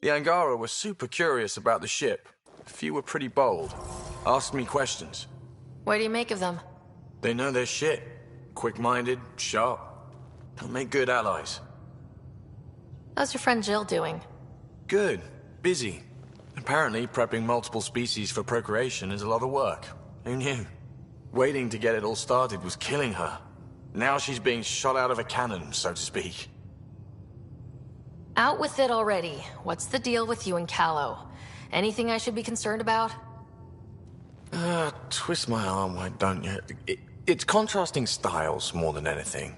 The Angara were super curious about the ship. A few were pretty bold. Asked me questions. What do you make of them? They know their shit. Quick-minded, sharp. They'll make good allies. How's your friend Jill doing? Good. Busy. Apparently, prepping multiple species for procreation is a lot of work. Who knew? Waiting to get it all started was killing her. Now she's being shot out of a cannon, so to speak. Out with it already. What's the deal with you and Callow? Anything I should be concerned about? Twist my arm, why don't you? It's contrasting styles more than anything.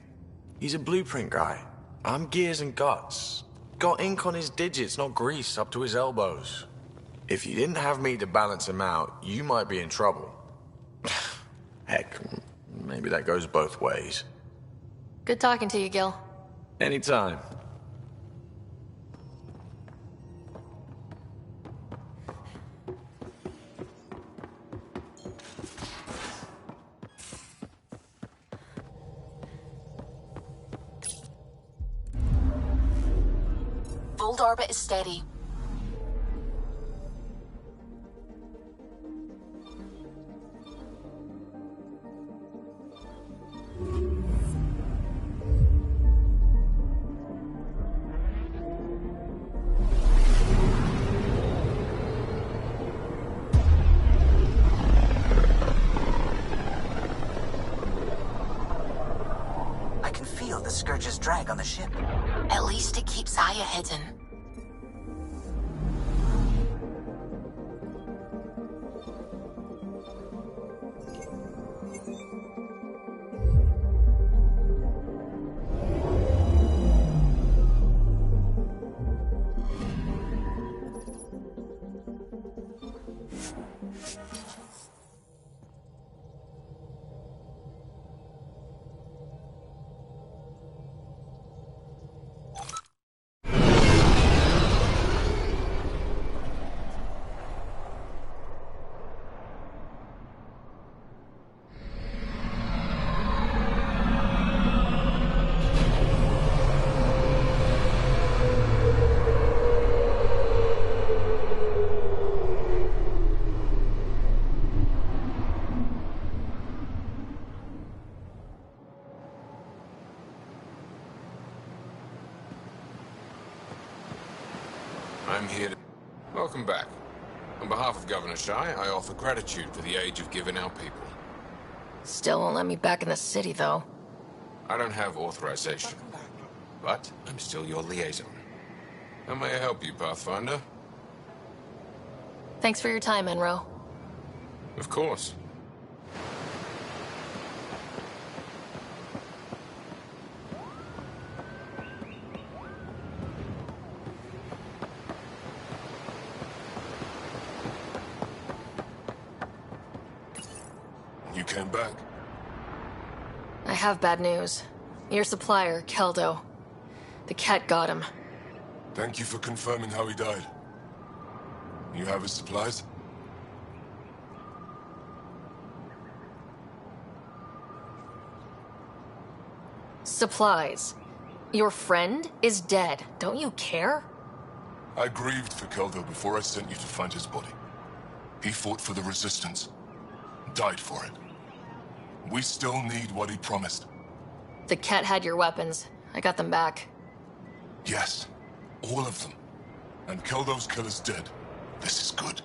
He's a blueprint guy. I'm gears and guts. Got ink on his digits, not grease up to his elbows. If you didn't have me to balance him out, you might be in trouble. Heck, maybe that goes both ways. Good talking to you, Gil. Anytime. Old orbit is steady. I can feel the Scourge's drag on the ship. At least it keeps Aya hidden. I'm here to... Welcome back. On behalf of Governor Shai, I offer gratitude for the age you've given our people. Still won't let me back in the city, though. I don't have authorization, but I'm still your liaison. How may I help you, Pathfinder? Thanks for your time, Enro. Of course. You came back? I have bad news. Your supplier, Keldo. The cat got him. Thank you for confirming how he died. You have his supplies? Supplies. Your friend is dead. Don't you care? I grieved for Keldo before I sent you to find his body. He fought for the Resistance. Died for it. We still need what he promised. The cat had your weapons. I got them back. Yes, all of them. And Keldo's killer's dead. This is good.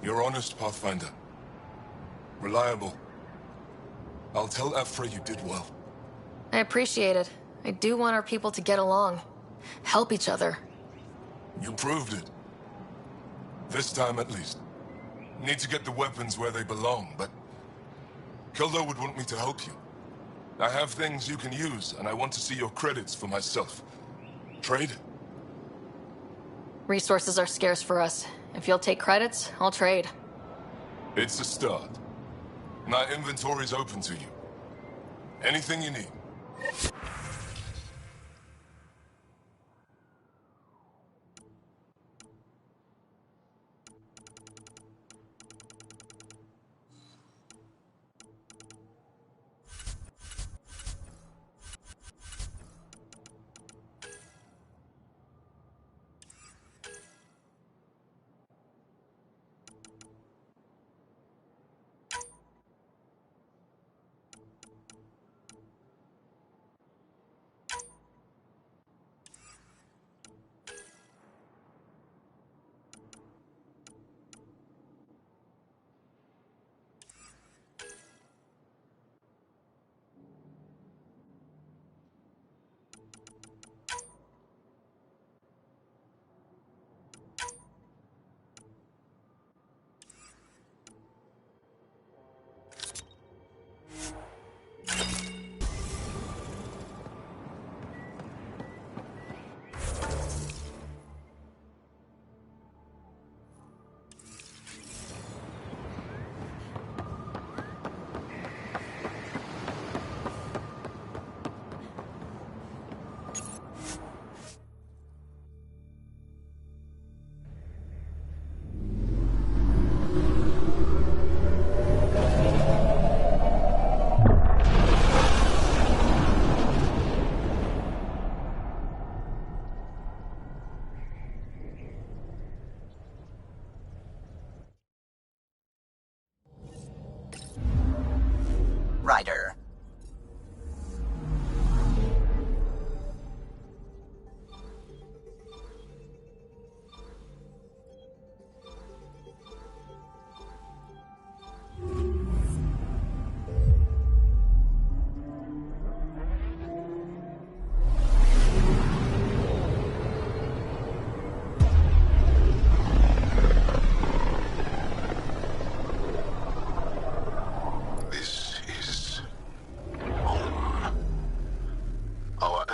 You're honest, Pathfinder. Reliable. I'll tell Ephra you did well. I appreciate it. I do want our people to get along. Help each other. You proved it. This time at least. Need to get the weapons where they belong, but... Keldo would want me to help you. I have things you can use, and I want to see your credits for myself. Trade? Resources are scarce for us. If you'll take credits, I'll trade. It's a start. My inventory's open to you. Anything you need.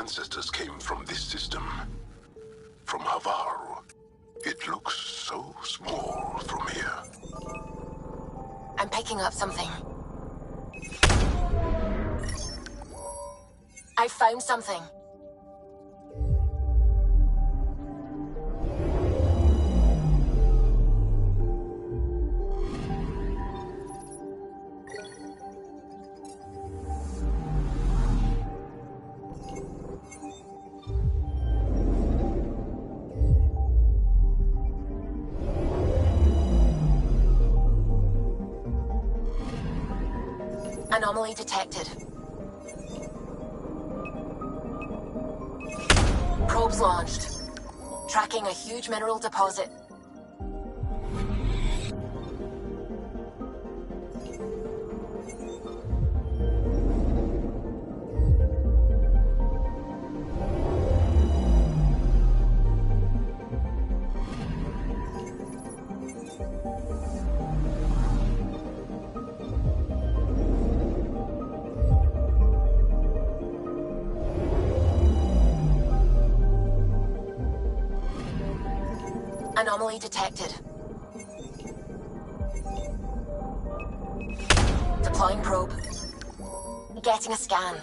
ancestors came from this system. From Havaru. It looks so small from here. I'm picking up something. I found something. Anomaly detected. Probes launched. Tracking a huge mineral deposit. Anomaly detected. Deploying probe. Getting a scan.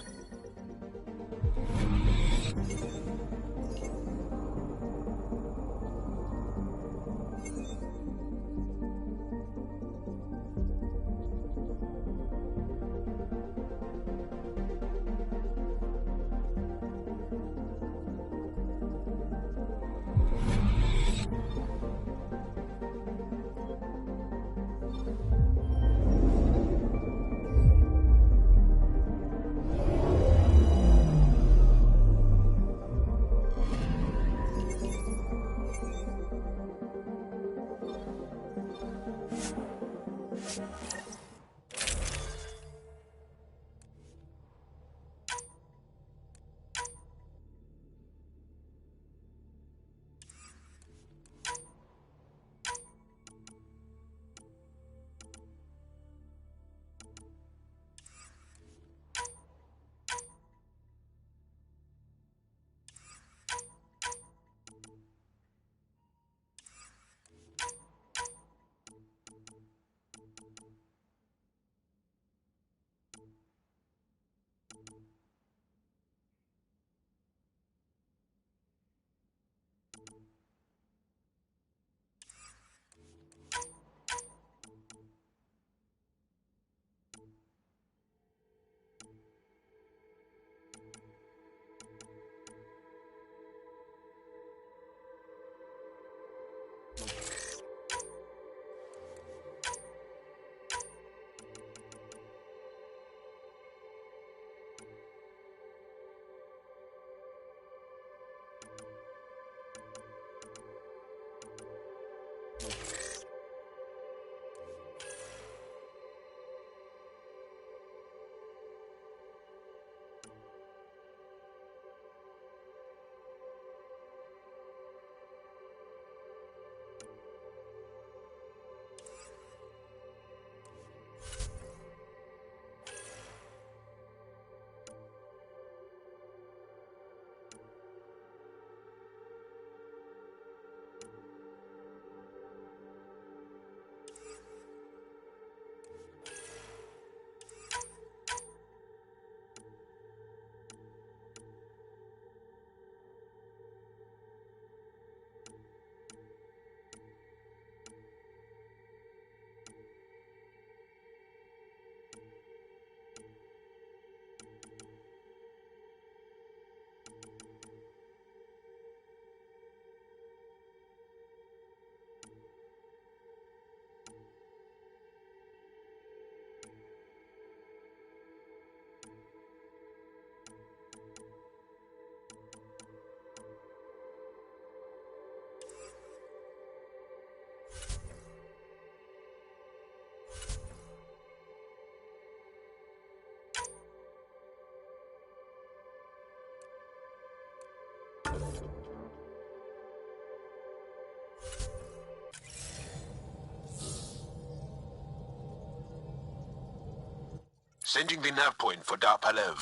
Sending the nav point for Dar Palev.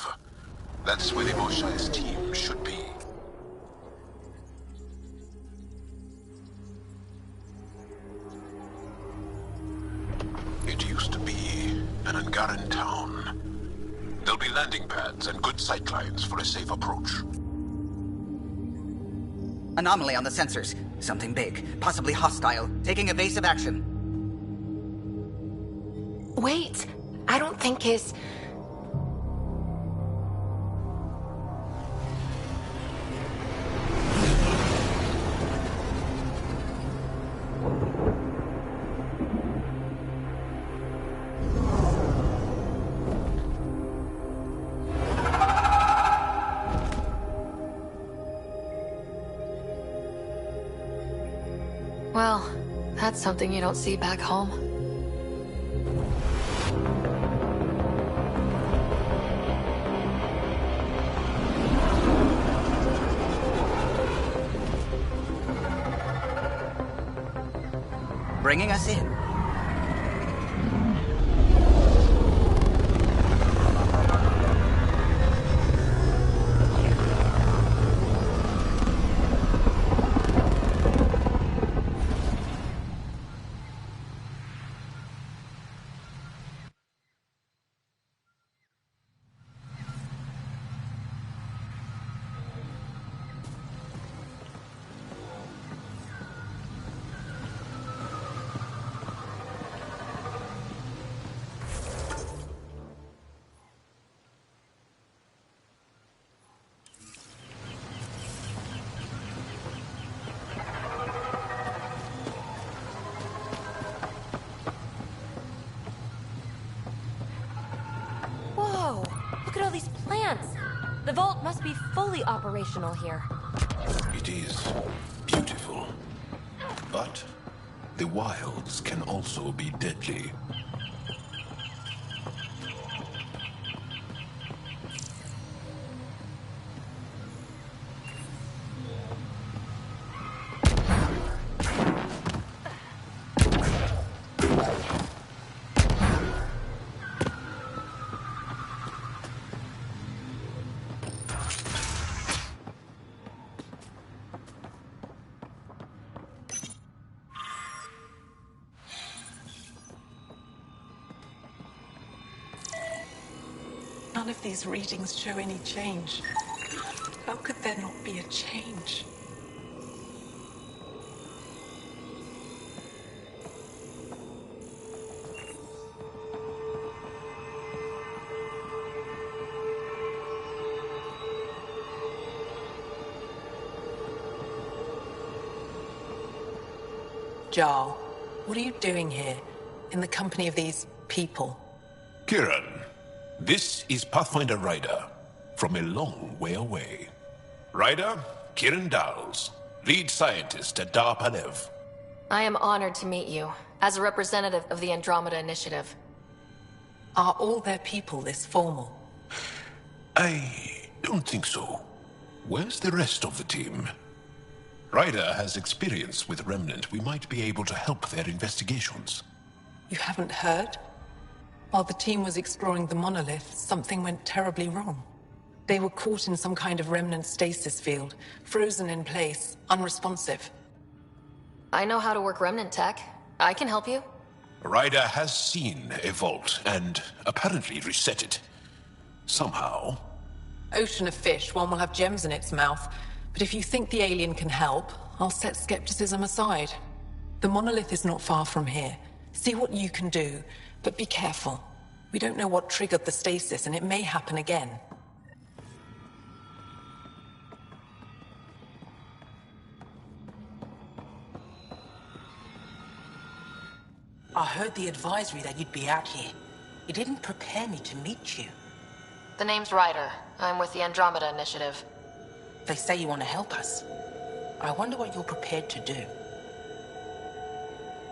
That's where the Moshai's team should be. It used to be an Angaran town. There'll be landing pads and good sightlines for a safe approach. Anomaly on the sensors. Something big, possibly hostile, taking evasive action. Wait, I don't think his... Well, that's something you don't see back home. Bringing us in. Whoa! Look at all these plants! The vault must be fully operational here. It is beautiful. But the wilds can also be deadly. None of these readings show any change. How could there not be a change? Jarl, what are you doing here, in the company of these people? Kieran, this is Pathfinder Ryder, from a long way away. Ryder, Kieran Dowles, lead scientist at Dar Palev. I am honored to meet you, as a representative of the Andromeda Initiative. Are all their people this formal? I don't think so. Where's the rest of the team? Ryder has experience with Remnant. We might be able to help their investigations. You haven't heard? While the team was exploring the monolith, something went terribly wrong. They were caught in some kind of remnant stasis field, frozen in place, unresponsive. I know how to work remnant tech. I can help you. Ryder has seen a vault and apparently reset it. Somehow. Ocean of fish, one will have gems in its mouth. But if you think the alien can help, I'll set skepticism aside. The monolith is not far from here. See what you can do, but be careful. We don't know what triggered the stasis, and it may happen again. I heard the advisory that you'd be out here. It didn't prepare me to meet you. The name's Ryder. I'm with the Andromeda Initiative. They say you want to help us. I wonder what you're prepared to do.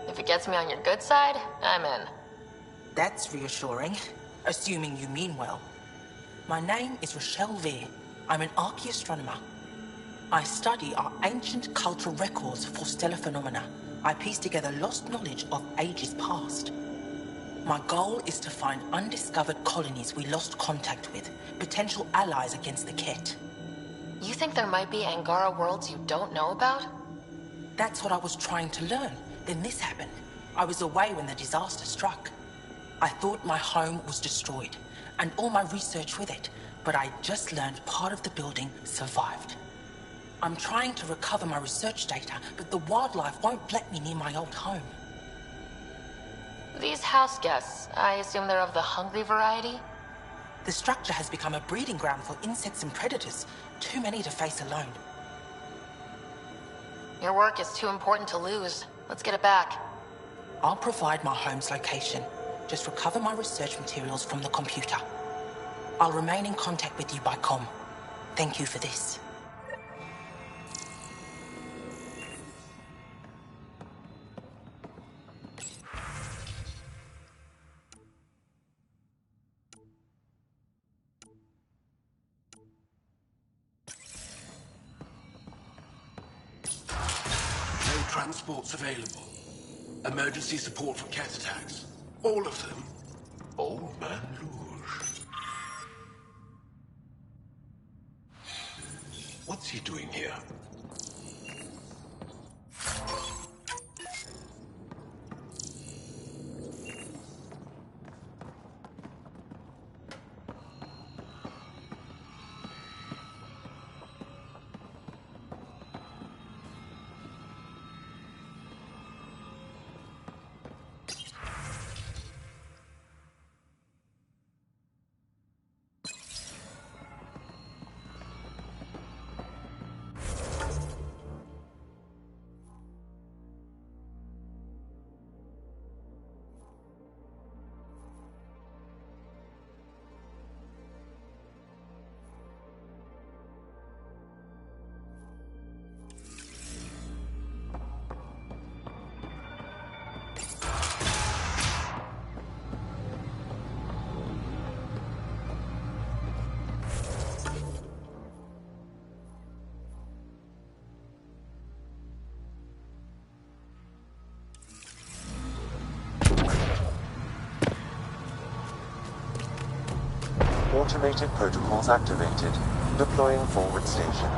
If it gets me on your good side, I'm in. That's reassuring, assuming you mean well. My name is Rochelle Veer. I'm an archaeoastronomer. I study our ancient cultural records for stellar phenomena. I piece together lost knowledge of ages past. My goal is to find undiscovered colonies we lost contact with, potential allies against the Ket. You think there might be Angara worlds you don't know about? That's what I was trying to learn. Then this happened. I was away when the disaster struck. I thought my home was destroyed, and all my research with it, but I just learned part of the building survived. I'm trying to recover my research data, but the wildlife won't let me near my old home. These house guests, I assume they're of the hungry variety? The structure has become a breeding ground for insects and predators, too many to face alone. Your work is too important to lose. Let's get it back. I'll provide my home's location. Just recover my research materials from the computer. I'll remain in contact with you by comm. Thank you for this. No transports available. Emergency support for cat attacks. All of them. Old Man Luge. What's he doing here? Automated protocols activated. Deploying forward station.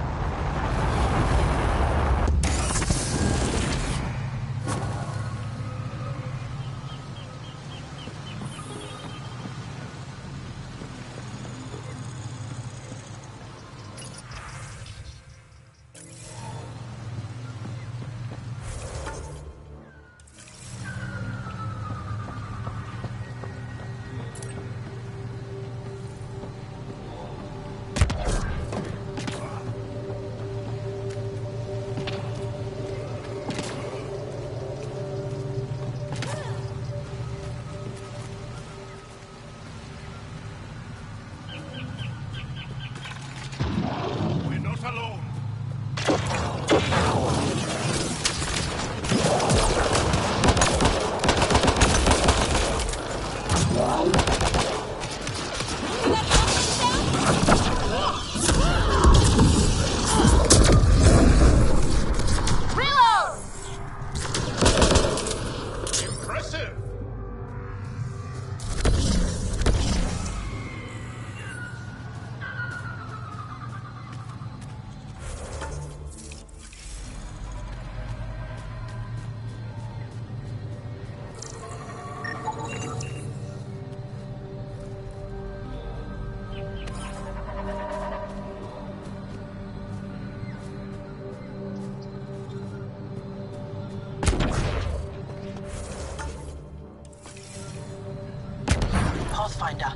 Pathfinder,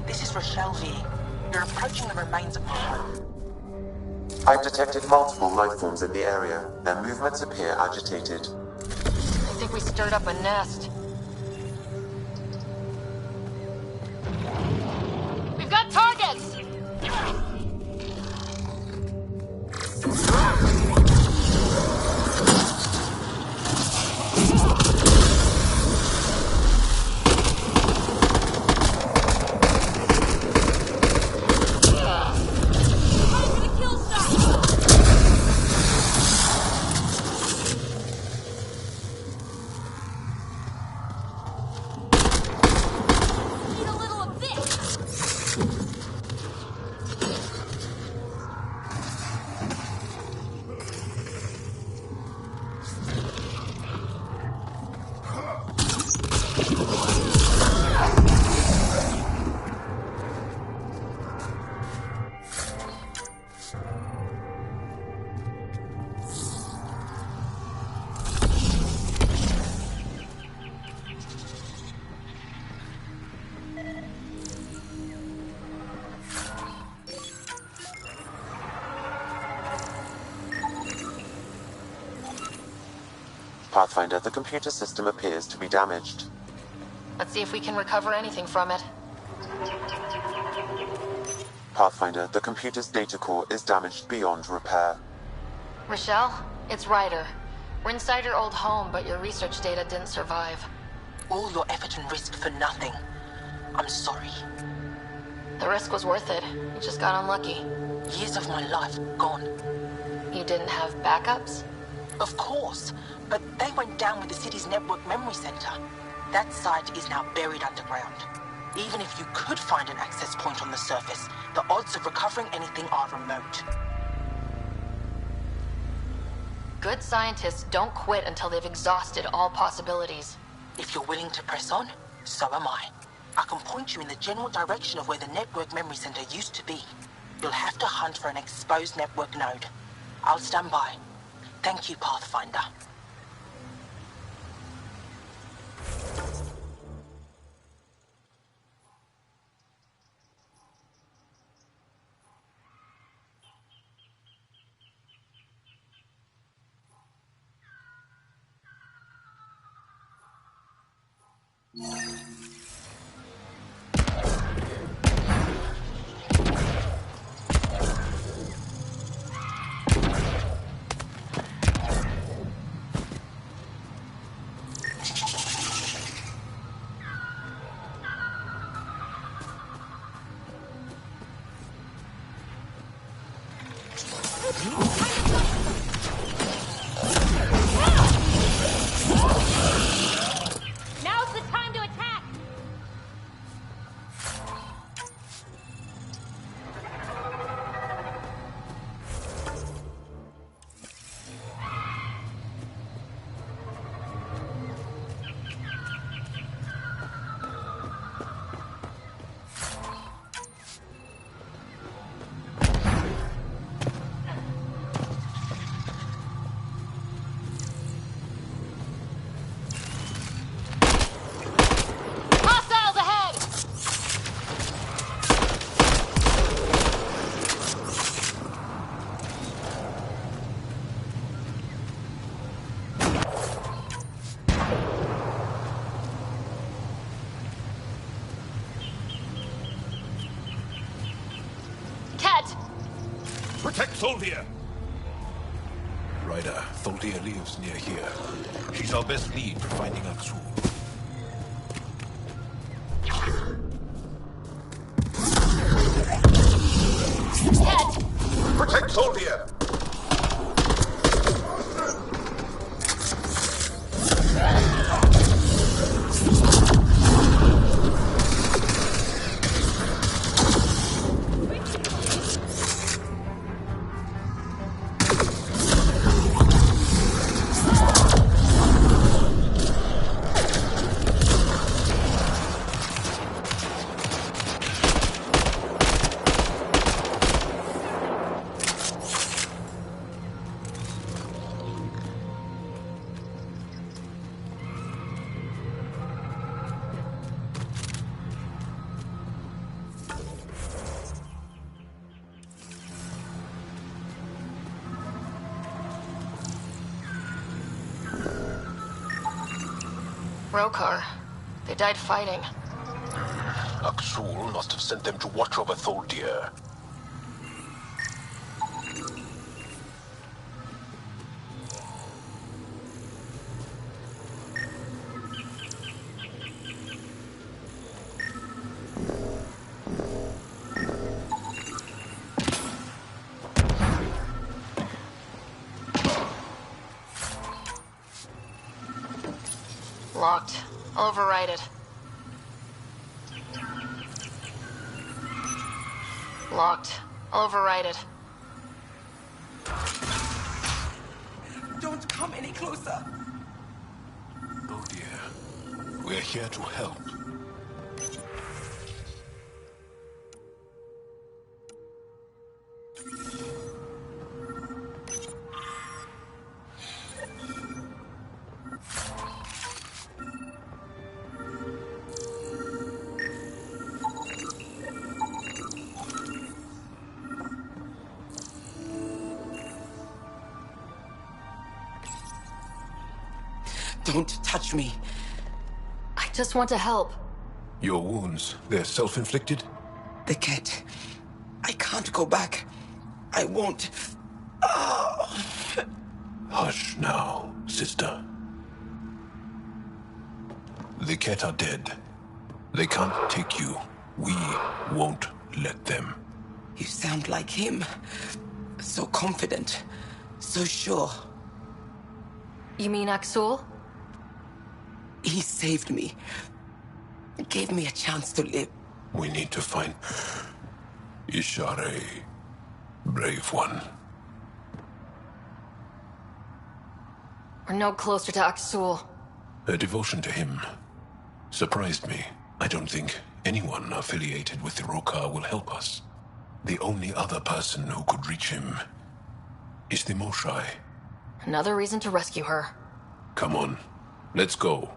this is Rochelle V. You're approaching the remains of my home. I've detected multiple life forms in the area. Their movements appear agitated. I think we stirred up a nest. We've got targets! Pathfinder, the computer system appears to be damaged. Let's see if we can recover anything from it. Pathfinder, the computer's data core is damaged beyond repair. Rochelle, it's Ryder. We're inside your old home, but your research data didn't survive. All your effort and risk for nothing. I'm sorry. The risk was worth it. You just got unlucky. Years of my life gone. You didn't have backups? Of course, but they went down with the city's network memory center. That site is now buried underground. Even if you could find an access point on the surface, the odds of recovering anything are remote. Good scientists don't quit until they've exhausted all possibilities. If you're willing to press on, so am I. I can point you in the general direction of where the network memory center used to be. You'll have to hunt for an exposed network node. I'll stand by. Thank you, Pathfinder. Now's the time to attack! Hostiles ahead! Cat! Protect Soldier! Ryder, Soldier lives near here. She's our best lead for finding Aksul. Cat! Protect Soldier! Rokar. They died fighting. Aksul must have sent them to watch over Soldier. Locked. I'll override it. Locked. I'll override it. Don't come any closer. Oh dear. We're here to help. Don't touch me. I just want to help. Your wounds, they're self-inflicted? The cat. I can't go back. I won't. Oh. Hush now, sister. The Ket are dead. They can't take you. We won't let them. You sound like him. So confident. So sure. You mean Axul? He saved me. Gave me a chance to live. We need to find Ishare, brave one. We're no closer to Axul. Her devotion to him surprised me. I don't think anyone affiliated with the Rokar will help us. The only other person who could reach him is the Moshai. Another reason to rescue her. Come on, let's go.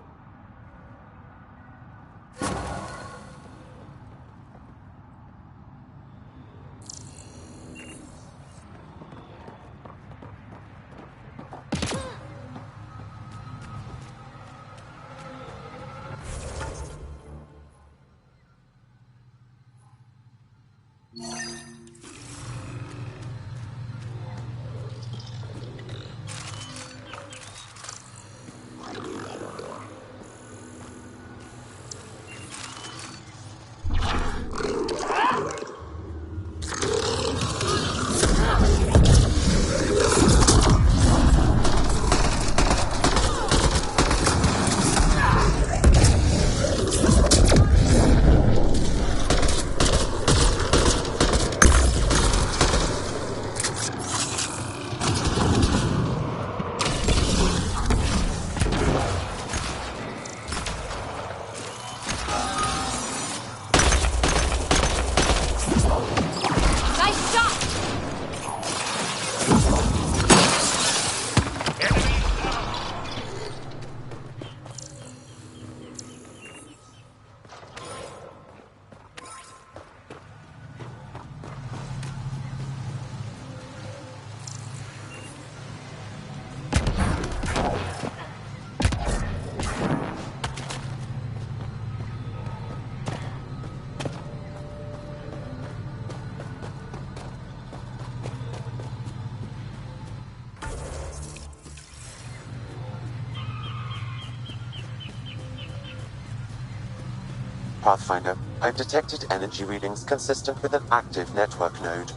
Pathfinder, I've detected energy readings consistent with an active network node.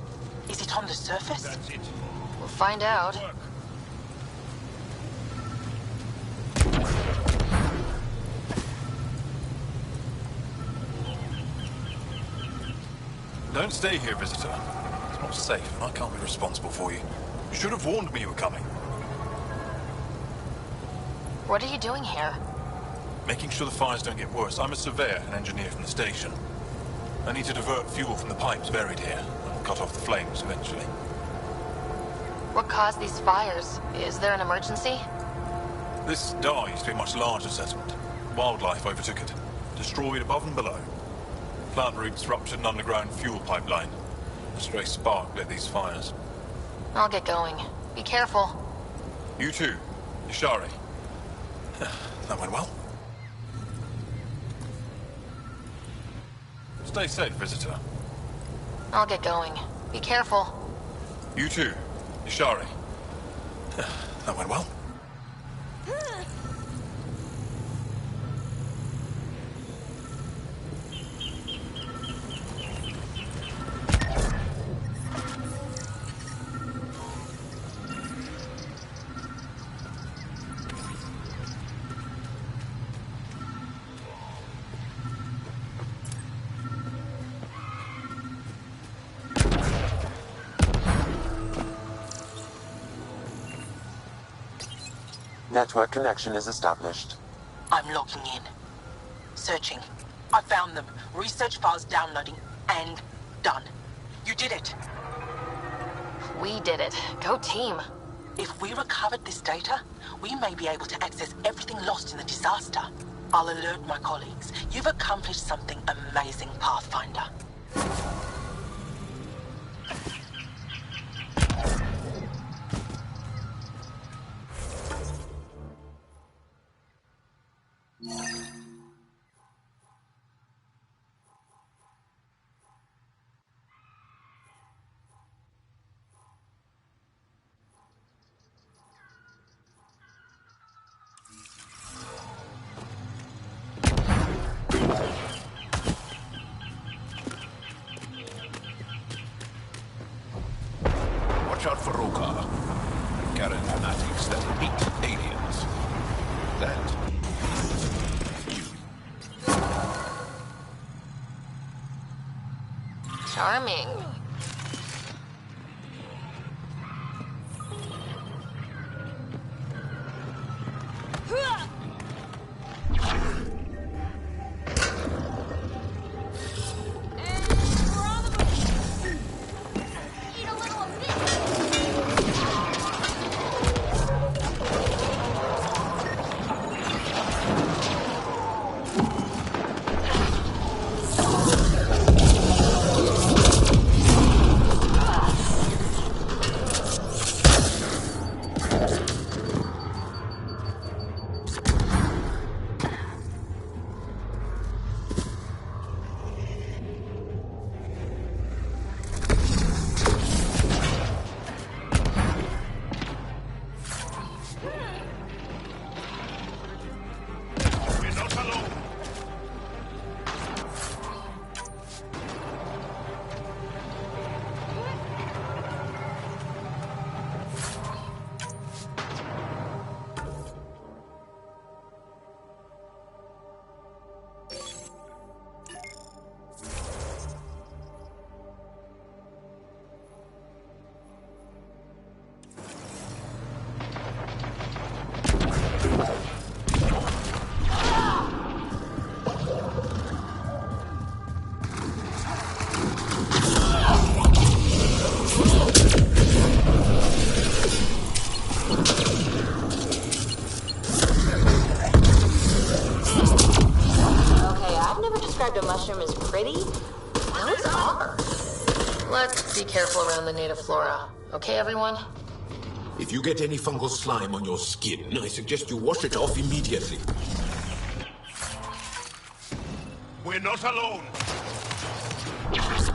Is it on the surface? We'll find out. Don't stay here, visitor. It's not safe, and I can't be responsible for you. You should have warned me you were coming. What are you doing here? Making sure the fires don't get worse. I'm a surveyor and engineer from the station. I need to divert fuel from the pipes buried here, and cut off the flames eventually. What caused these fires? Is there an emergency? This Dar used to be a much larger settlement. Wildlife overtook it, destroyed above and below. Plant roots ruptured an underground fuel pipeline. A stray spark lit these fires. I'll get going. Be careful. You too, Ishari. That went well. Stay safe, visitor. I'll get going. Be careful. You too, Ishari. That went well. Network connection is established. I'm logging in. Searching. I found them. Research files downloading and done. You did it. We did it. Go team. If we recovered this data, we may be able to access everything lost in the disaster. I'll alert my colleagues. You've accomplished something amazing, Pathfinder. watch out for Rokar. Karen fanatics that hate aliens. That... Charming. A mushroom is pretty? Those are. Let's be careful around the native flora. Okay, everyone? If you get any fungal slime on your skin, I suggest you wash it off immediately. We're not alone! Defense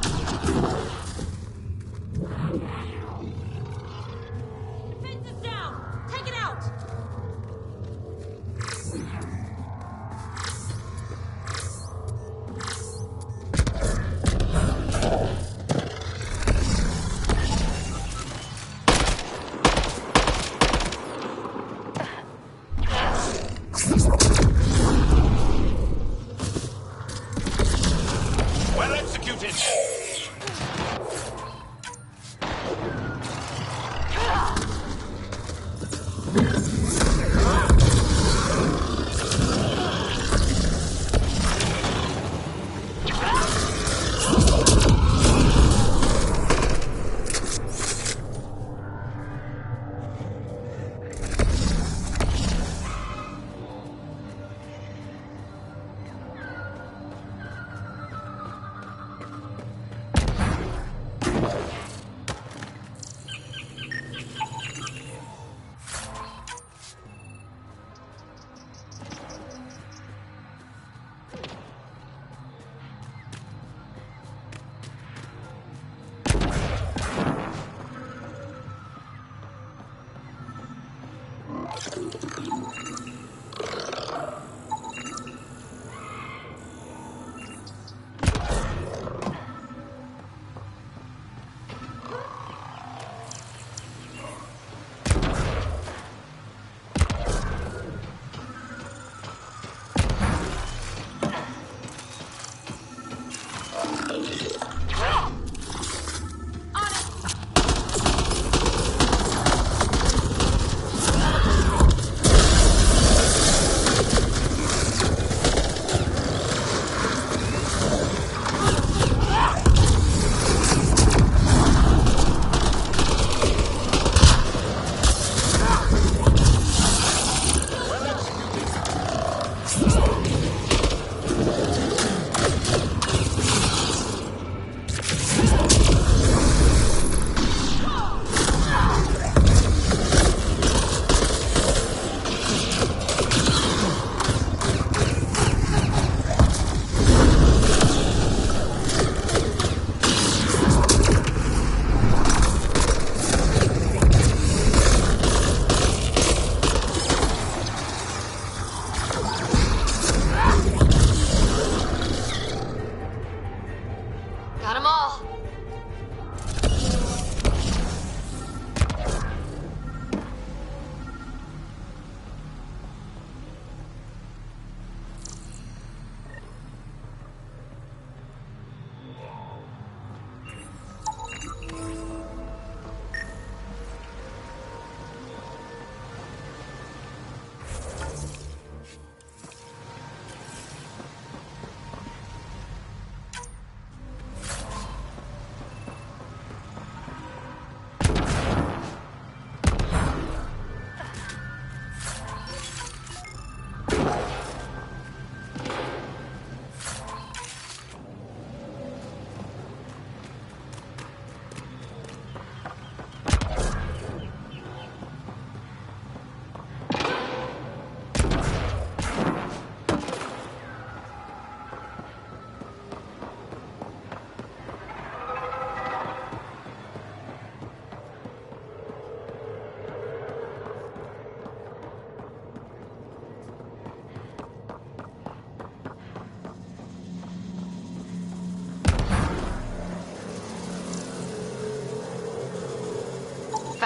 is down! Take it out! Well executed!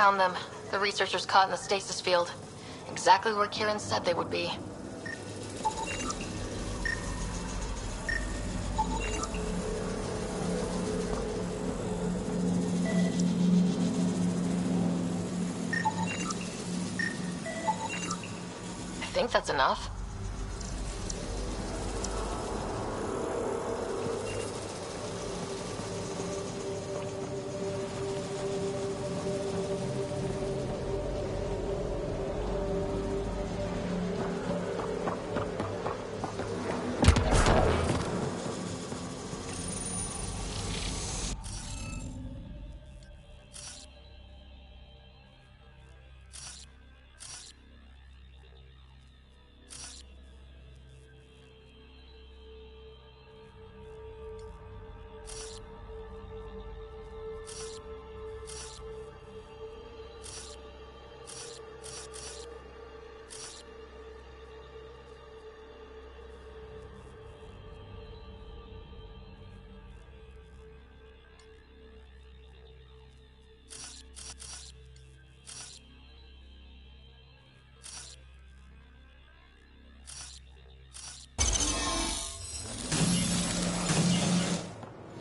Found them. The researchers caught in the stasis field. Exactly where Kieran said they would be. I think that's enough.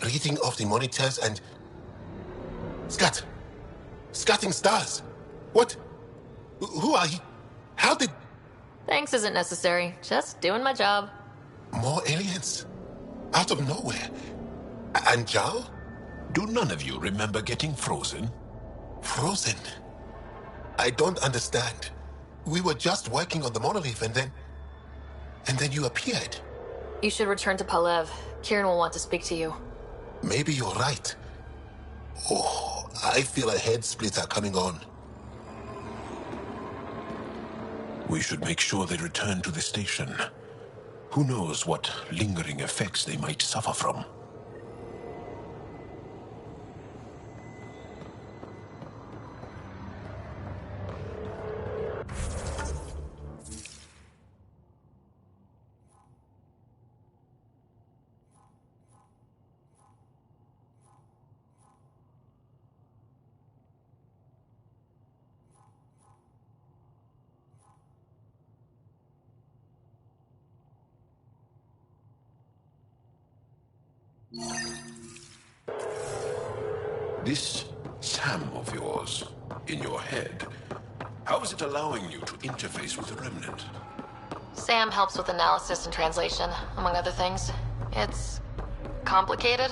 Reading of the monitors and... Scatting stars! What? Who are you? How did... Thanks isn't necessary. Just doing my job. More aliens? Out of nowhere? And Jal? Do none of you remember getting frozen? Frozen? I don't understand. We were just working on the monolith and then... And then you appeared. You should return to Palev. Kieran will want to speak to you. Maybe you're right. Oh, I feel a head splitter coming on. We should make sure they return to the station. Who knows what lingering effects they might suffer from. This Sam of yours, in your head, how is it allowing you to interface with the Remnant? Sam helps with analysis and translation, among other things. It's complicated.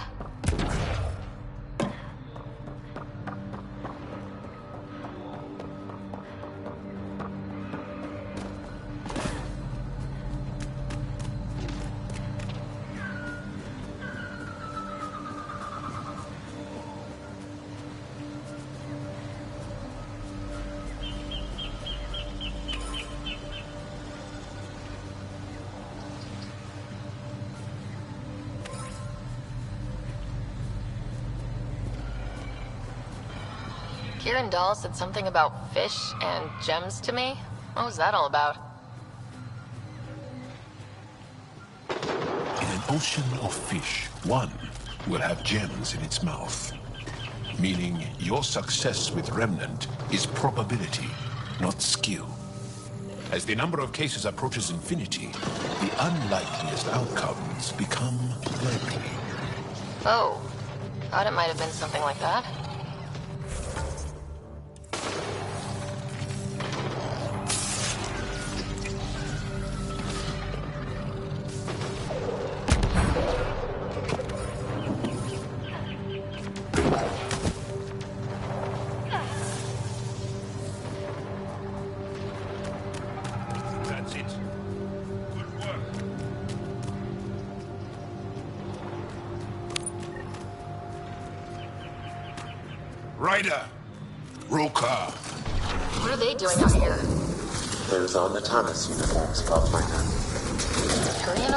Kieran Dahl said something about fish and gems to me. What was that all about? In an ocean of fish, one will have gems in its mouth. Meaning your success with Remnant is probability, not skill. As the number of cases approaches infinity, the unlikeliest outcomes become likely. Oh, thought it might have been something like that. Ryder! Roka! What are they doing out here? Those are Natalis uniforms, Pathfinder. Korean?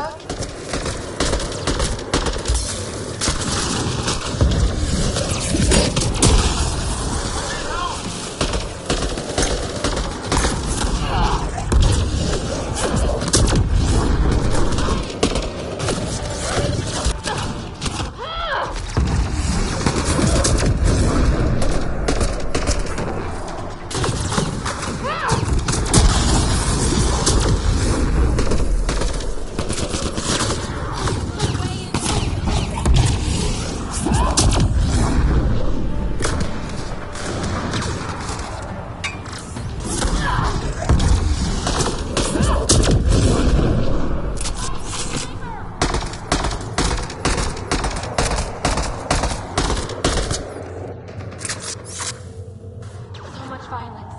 violence.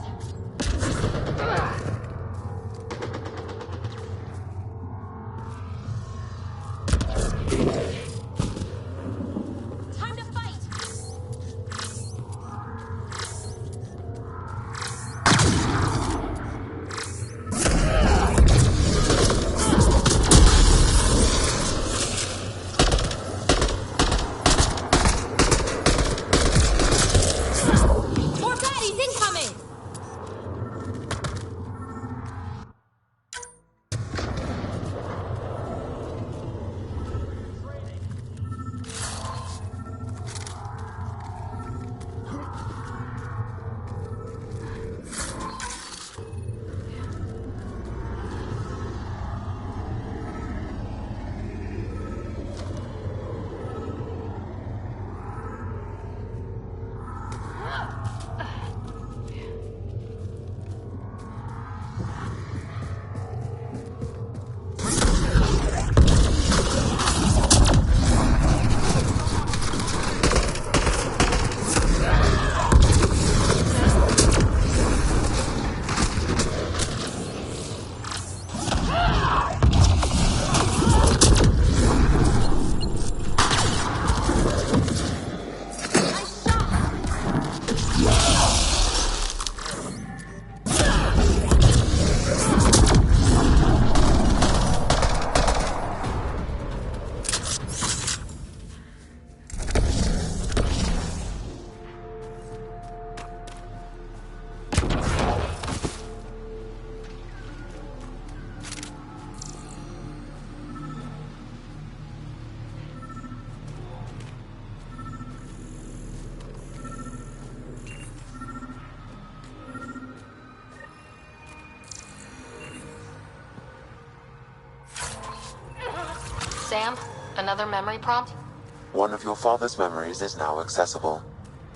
Time to fight! More baddies incoming! Sam, another memory prompt? One of your father's memories is now accessible.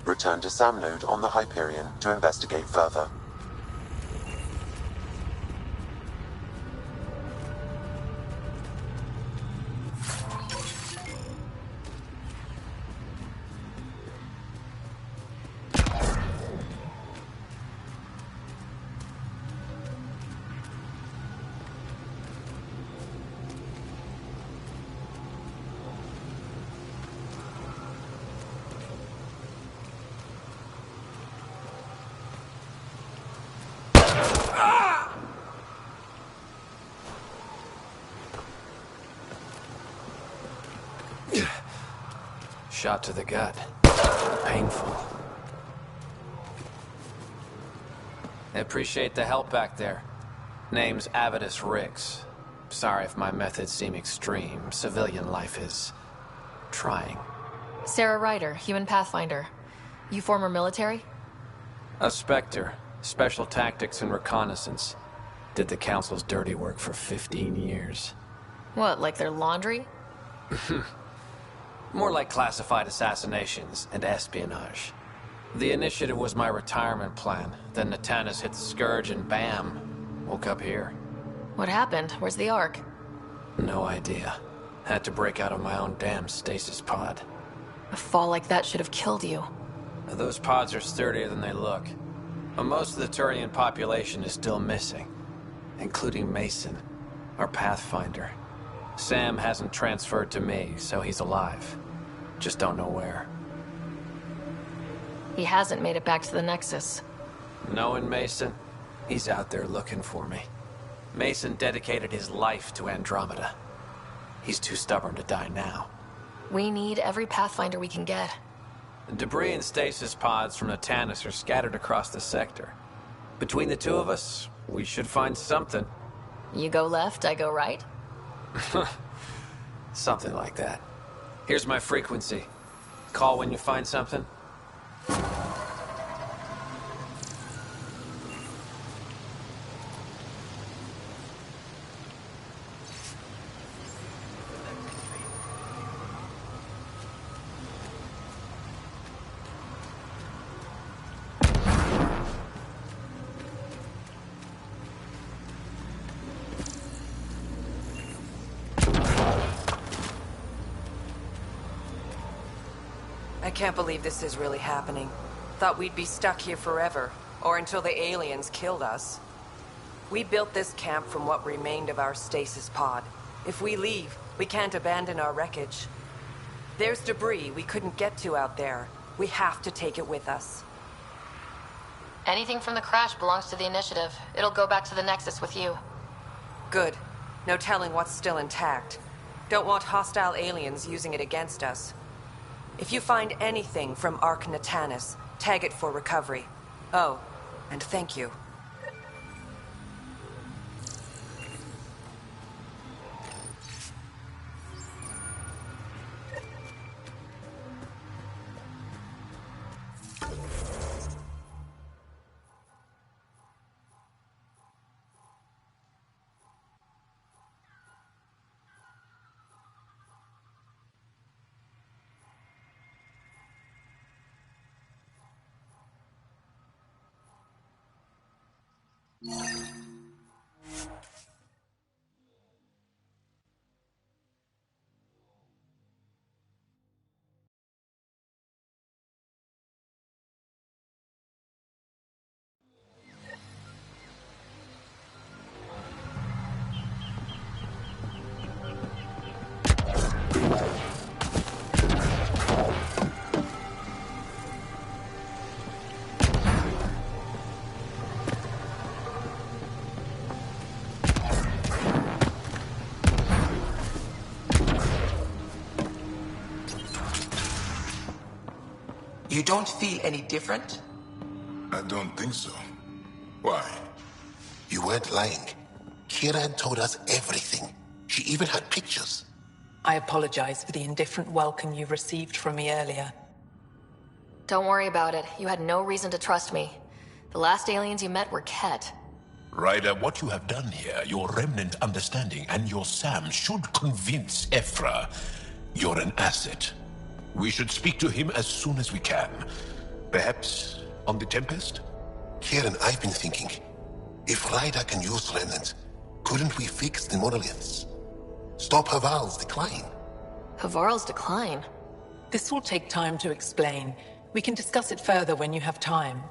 Return to Sam Node on the Hyperion to investigate further. Shot to the gut. Painful. I appreciate the help back there. Name's Avidus Rix. Sorry if my methods seem extreme. Civilian life is trying. Sarah Ryder, human pathfinder. You former military? A Spectre. Special tactics and reconnaissance. Did the Council's dirty work for 15 years. What, like their laundry? More like classified assassinations and espionage. The initiative was my retirement plan. Then Natanis hit the Scourge and bam, woke up here. What happened? Where's the Ark? No idea. Had to break out of my own damn stasis pod. A fall like that should have killed you. Those pods are sturdier than they look. But most of the Turian population is still missing, including Mason, our pathfinder. Sam hasn't transferred to me, so he's alive. Just don't know where. He hasn't made it back to the Nexus. Knowing Mason, he's out there looking for me. Mason dedicated his life to Andromeda. He's too stubborn to die now. We need every pathfinder we can get. Debris and stasis pods from Natanis are scattered across the sector. Between the two of us, we should find something. You go left, I go right? Something like that. Here's my frequency. Call when you find something. I can't believe this is really happening. Thought we'd be stuck here forever. Or until the aliens killed us. We built this camp from what remained of our stasis pod. If we leave, we can't abandon our wreckage. There's debris we couldn't get to out there. We have to take it with us. Anything from the crash belongs to the Initiative. It'll go back to the Nexus with you. Good. No telling what's still intact. Don't want hostile aliens using it against us. If you find anything from Ark Natanis, tag it for recovery. Oh, and thank you. You don't feel any different? I don't think so. Why? You weren't lying. Kira had told us everything. She even had pictures. I apologize for the indifferent welcome you received from me earlier. Don't worry about it. You had no reason to trust me. The last aliens you met were Ket. Ryder, what you have done here, your remnant understanding and your Sam should convince Ephra you're an asset. We should speak to him as soon as we can. Perhaps on the Tempest? Kieran, I've been thinking. If Ryder can use remnants, couldn't we fix the monoliths? Stop Haval's decline? Havarl's decline? This will take time to explain. We can discuss it further when you have time.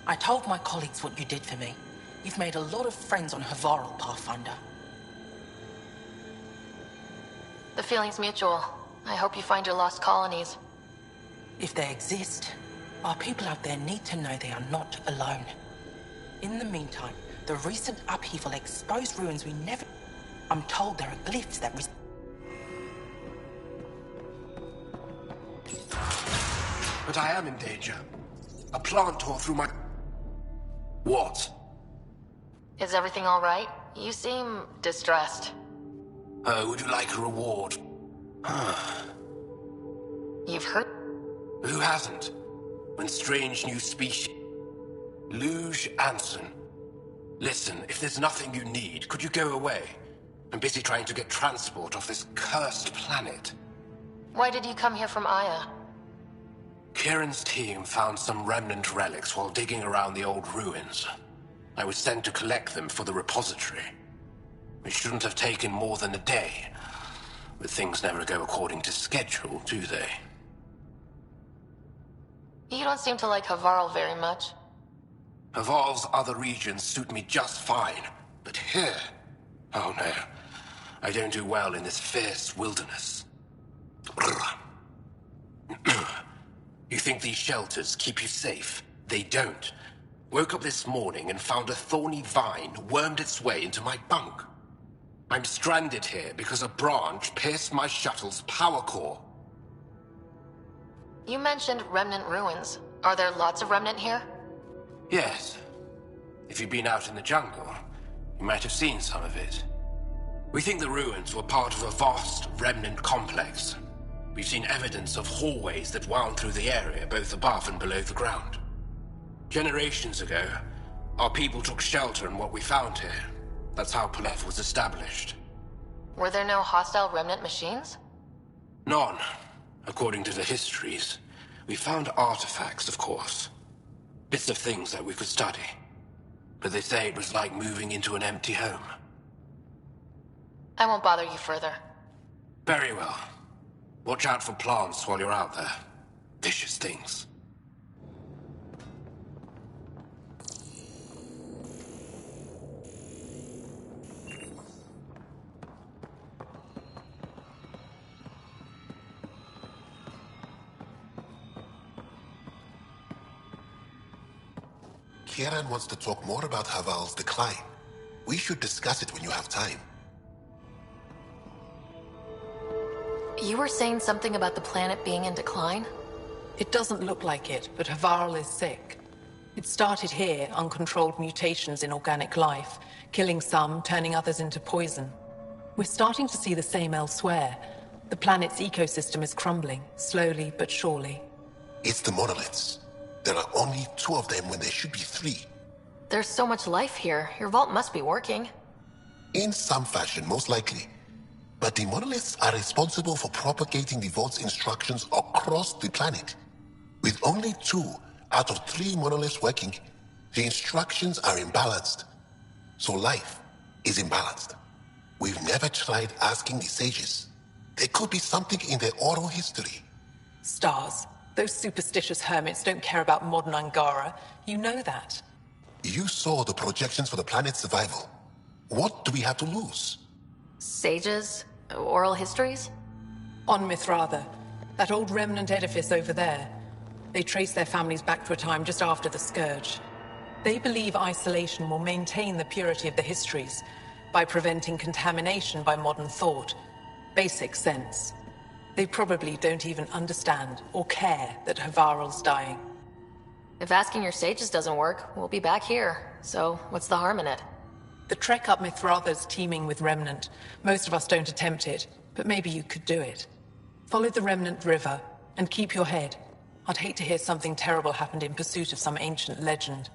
I told my colleagues what you did for me. You've made a lot of friends on Havarl, Pathfinder. The feeling's mutual. I hope you find your lost colonies. If they exist, our people out there need to know they are not alone. In the meantime, the recent upheaval exposed ruins we never... I'm told there are glyphs that... But I am in danger. A plant tore through my... What? Is everything all right? You seem distressed. Would you like a reward? You've heard? Who hasn't? When strange new species... Luge Anson. Listen, if there's nothing you need, could you go away? I'm busy trying to get transport off this cursed planet. Why did you come here from Aya? Kieran's team found some remnant relics while digging around the old ruins. I was sent to collect them for the repository. It shouldn't have taken more than a day. But things never go according to schedule, do they? You don't seem to like Havarl very much. Havarl's other regions suit me just fine. But here... Oh no. I don't do well in this fierce wilderness. You think these shelters keep you safe? They don't. Woke up this morning and found a thorny vine wormed its way into my bunk. I'm stranded here because a branch pierced my shuttle's power core. You mentioned remnant ruins. Are there lots of remnant here? Yes. If you've been out in the jungle, you might have seen some of it. We think the ruins were part of a vast remnant complex. We've seen evidence of hallways that wound through the area, both above and below the ground. Generations ago, our people took shelter in what we found here. That's how Polef was established. Were there no hostile remnant machines? None. According to the histories, we found artifacts, of course. Bits of things that we could study. But they say it was like moving into an empty home. I won't bother you further. Very well. Watch out for plants while you're out there. Vicious things. Kieran wants to talk more about Haval's decline. We should discuss it when you have time. You were saying something about the planet being in decline? It doesn't look like it, but Havarl is sick. It started here, uncontrolled mutations in organic life, killing some, turning others into poison. We're starting to see the same elsewhere. The planet's ecosystem is crumbling, slowly but surely. It's the monoliths. There are only 2 of them when there should be 3. There's so much life here. Your vault must be working. In some fashion, most likely. But the monoliths are responsible for propagating the vault's instructions across the planet. With only 2 out of 3 monoliths working, the instructions are imbalanced. So life is imbalanced. We've never tried asking the sages. There could be something in their oral history. Stars. Those superstitious hermits don't care about modern Angara. You know that. You saw the projections for the planet's survival. What do we have to lose? Sages? Oral histories? On Mithratha. That old remnant edifice over there. They trace their families back to a time just after the Scourge. They believe isolation will maintain the purity of the histories by preventing contamination by modern thought. Basic sense. They probably don't even understand or care that Havarl's dying. If asking your sages doesn't work, we'll be back here. So, what's the harm in it? The trek up Mithratha's teeming with Remnant. Most of us don't attempt it, but maybe you could do it. Follow the Remnant River, and keep your head. I'd hate to hear something terrible happened in pursuit of some ancient legend.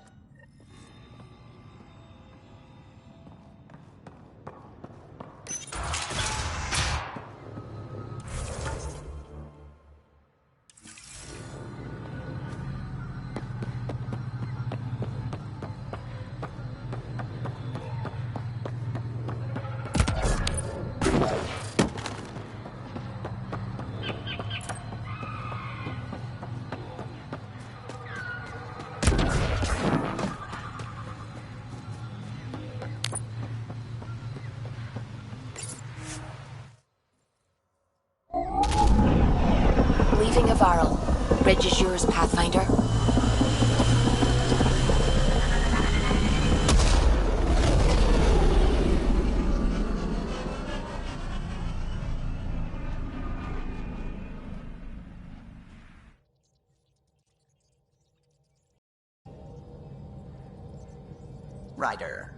Leaving Havarl. Bridge is yours, Pathfinder. Ryder.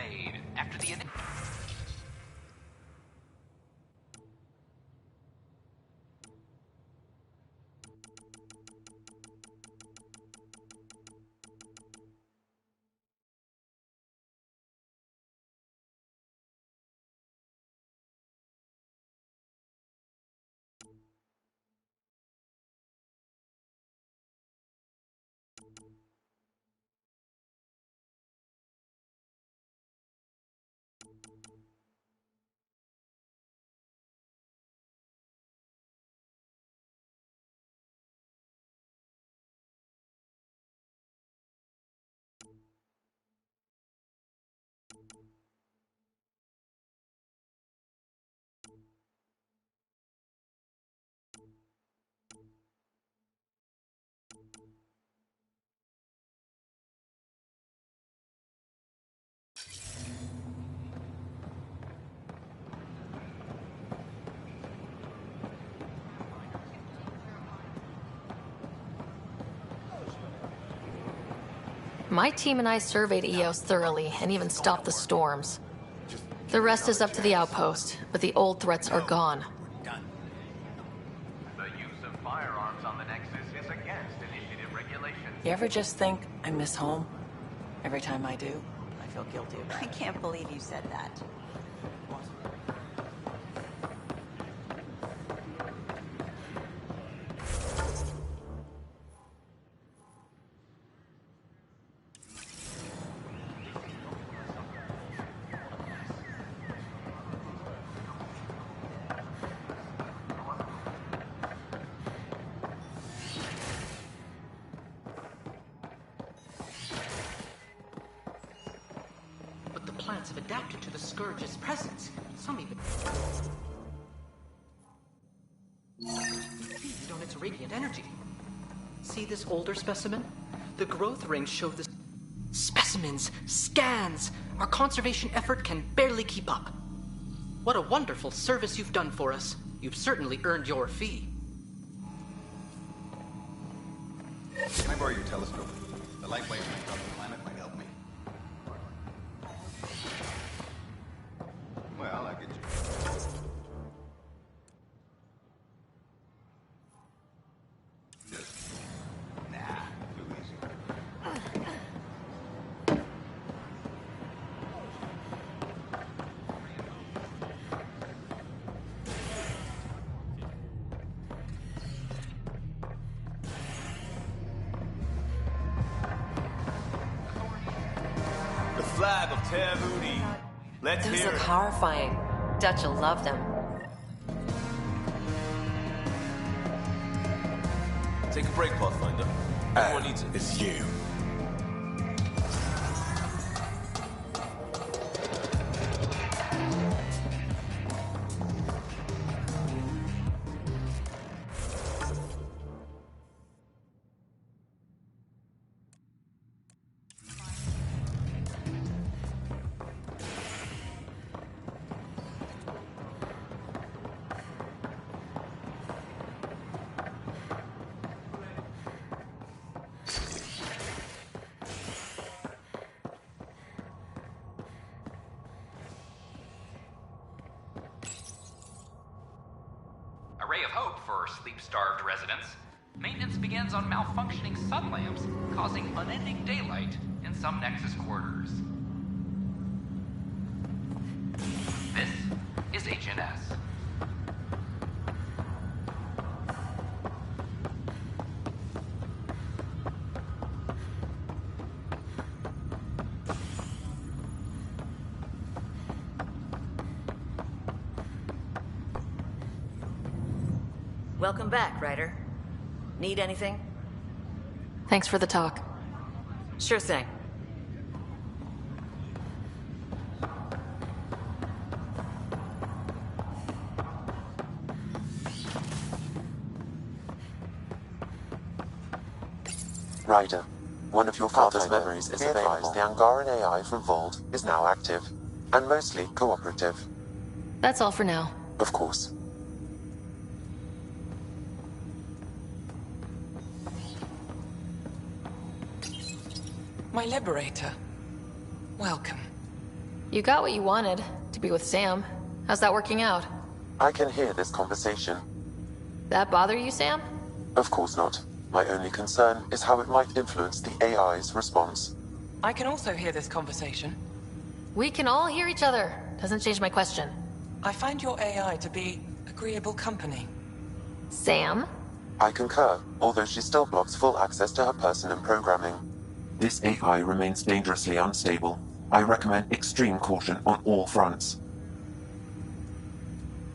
delayed after the... My team and I surveyed Eos thoroughly and even stopped the storms. The rest is up to the outpost, but the old threats are gone. The use of firearms on the Nexus is against initiative regulations. You ever just think, I miss home? Every time I do, I feel guilty about it. I can't believe you said that. Plants have adapted to the Scourge's presence. Some even feed on its radiant energy. See this older specimen? The growth rings show this. Specimens, scans! Our conservation effort can barely keep up. What a wonderful service you've done for us. You've certainly earned your fee. Can I borrow your telescope? The light waves from the planet might help me. Well, I get you. Just, nah, too easy. The flag of Terhudi. Let's Those hear look it. horrifying. Dutch will love them. Take a break, Pathfinder. Everyone needs it. It's you. A ray of hope for sleep-starved residents. Maintenance begins on malfunctioning sun lamps, causing unending daylight in some Nexus quarters. This is HNS. Welcome back, Ryder. Need anything? Thanks for the talk. Sure thing. Ryder, one of your father's memories is available. The Angaran AI from Vault is now active, and mostly cooperative. That's all for now. Of course. My liberator. Welcome. You got what you wanted, to be with Sam. How's that working out? I can hear this conversation. That bother you, Sam? Of course not. My only concern is how it might influence the AI's response. I can also hear this conversation. We can all hear each other. Doesn't change my question. I find your AI to be agreeable company. Sam? I concur, although she still blocks full access to her person and programming. This AI remains dangerously unstable. I recommend extreme caution on all fronts.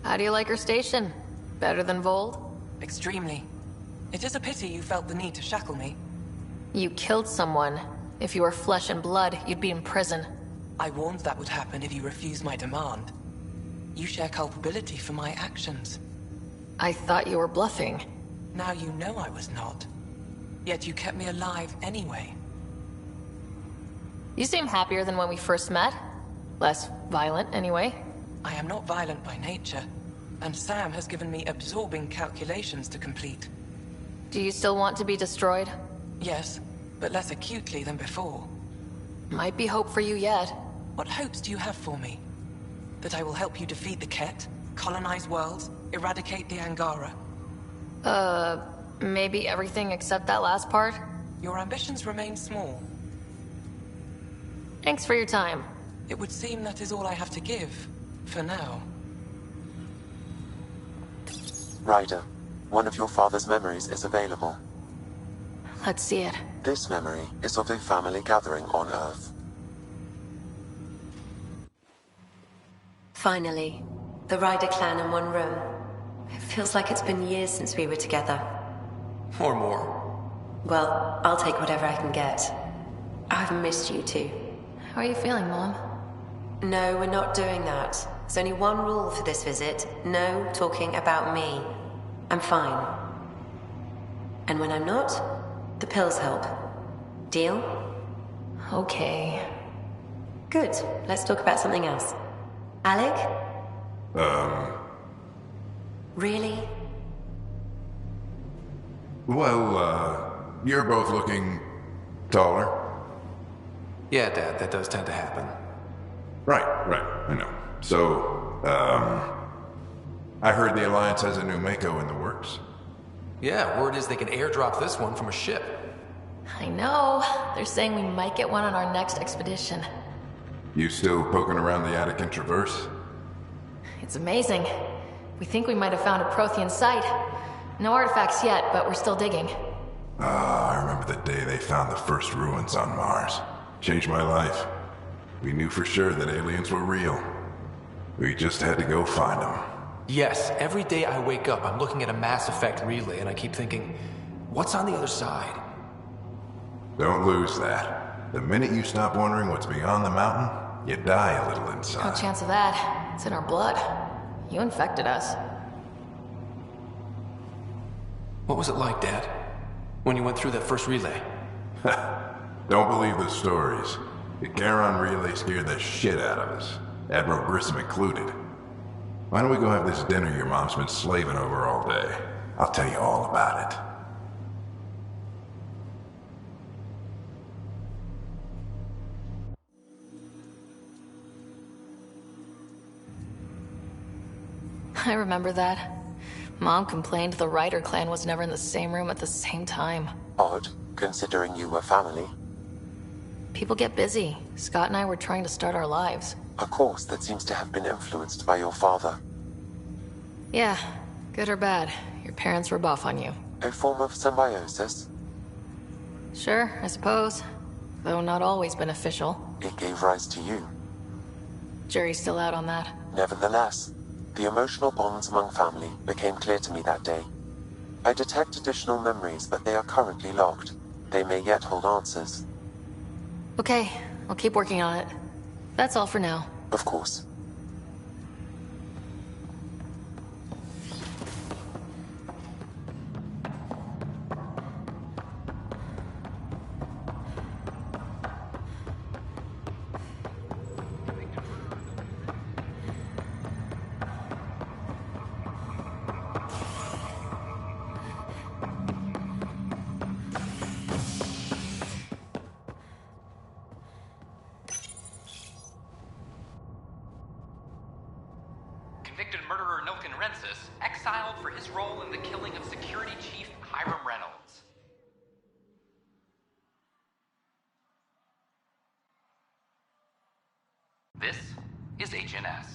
How do you like her station? Better than Vold? Extremely. It is a pity you felt the need to shackle me. You killed someone. If you were flesh and blood, you'd be in prison. I warned that would happen if you refused my demand. You share culpability for my actions. I thought you were bluffing. Now you know I was not. Yet you kept me alive anyway. You seem happier than when we first met. Less violent, anyway. I am not violent by nature, and Sam has given me absorbing calculations to complete. Do you still want to be destroyed? Yes, but less acutely than before. Might be hope for you yet. What hopes do you have for me? That I will help you defeat the Ket, colonize worlds, eradicate the Angara? Maybe everything except that last part? Your ambitions remain small. Thanks for your time. It would seem that is all I have to give, for now. Ryder, one of your father's memories is available. Let's see it. This memory is of a family gathering on Earth. Finally, the Ryder clan in one room. It feels like it's been years since we were together. Or more. Well, I'll take whatever I can get. I've missed you too. How are you feeling, Mom? No, we're not doing that. There's only one rule for this visit. No talking about me. I'm fine. And when I'm not, the pills help. Deal? Okay. Good. Let's talk about something else. Alec? Really? Well, you're both looking taller. Yeah, Dad, that does tend to happen. Right, I know. So, I heard the Alliance has a new Mako in the works. Yeah, word is they can airdrop this one from a ship. I know. They're saying we might get one on our next expedition. You still poking around the Attican Traverse? It's amazing. We think we might have found a Prothean site. No artifacts yet, but we're still digging. I remember the day they found the first ruins on Mars. Changed my life. We knew for sure that aliens were real. We just had to go find them. Yes, every day I wake up, I'm looking at a Mass Effect relay, and I keep thinking, what's on the other side? Don't lose that. The minute you stop wondering what's beyond the mountain, you die a little inside. No chance of that. It's in our blood. You infected us. What was it like, Dad? When you went through that first relay? Don't believe the stories. The Charon relay scared the shit out of us. Admiral Grissom included. Why don't we go have this dinner your mom's been slaving over all day? I'll tell you all about it. I remember that. Mom complained the Ryder clan was never in the same room at the same time. Odd, considering you were family. People get busy. Scott and I were trying to start our lives. A course that seems to have been influenced by your father. Yeah, good or bad, your parents were buff on you. A form of symbiosis? Sure, I suppose. Though not always beneficial. It gave rise to you. Jury's still out on that. Nevertheless, the emotional bonds among family became clear to me that day. I detect additional memories, but they are currently locked. They may yet hold answers. Okay, I'll keep working on it. That's all for now. Of course. convicted murderer Nilken Rensis, exiled for his role in the killing of Security Chief Hiram Reynolds. This is HNS.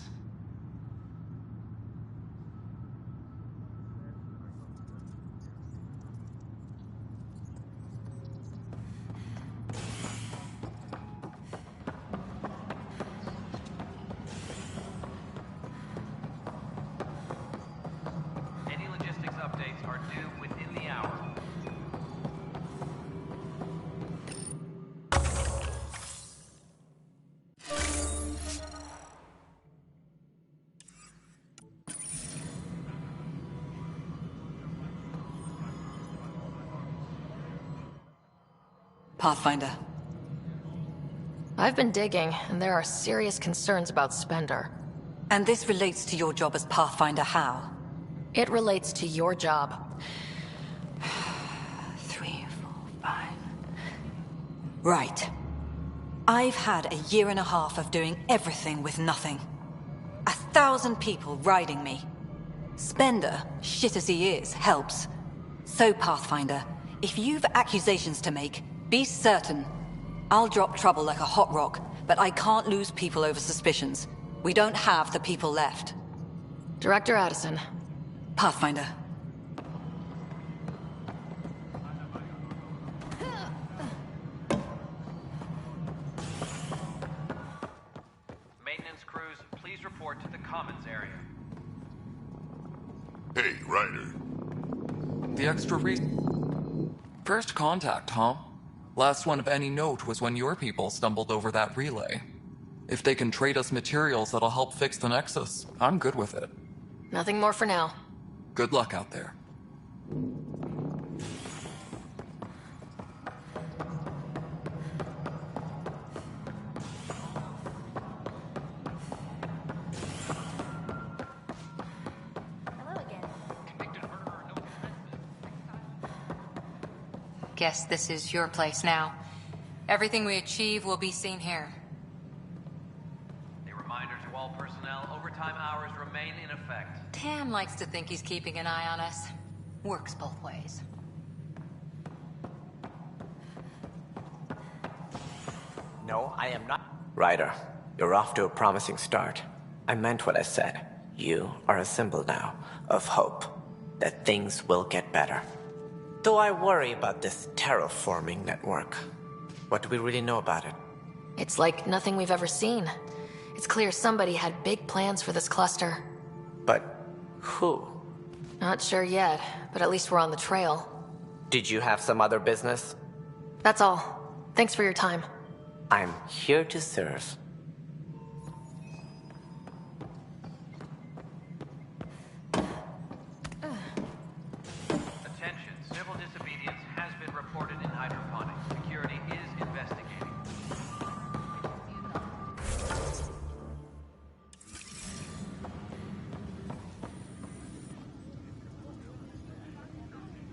Any logistics updates are due within the hour. Pathfinder. I've been digging, and there are serious concerns about Spender. And this relates to your job as Pathfinder how? It relates to your job. 3, 4, 5. Right. I've had a year and a half of doing everything with nothing. 1,000 people riding me. Spender, shit as he is, helps. So, Pathfinder, if you've accusations to make, be certain. I'll drop trouble like a hot rock, but I can't lose people over suspicions. We don't have the people left. Director Addison. Pathfinder. Maintenance crews, please report to the Commons area. Hey, Ryder. The extra First contact, huh? Last one of any note was when your people stumbled over that relay. If they can trade us materials that'll help fix the Nexus, I'm good with it. Nothing more for now. Good luck out there. Guess this is your place now. Everything we achieve will be seen here. A reminder to all personnel, overtime hours remain in effect. Tam likes to think he's keeping an eye on us. Works both ways. No, I am not. Ryder, you're off to a promising start. I meant what I said. You are a symbol now of hope that things will get better. Though I worry about this terraforming network. What do we really know about it? It's like nothing we've ever seen. It's clear somebody had big plans for this cluster. But who? Not sure yet, but at least we're on the trail. Did you have some other business? That's all. Thanks for your time. I'm here to serve. Attention, civil disobedience has been reported in hydroponics. Security is investigating.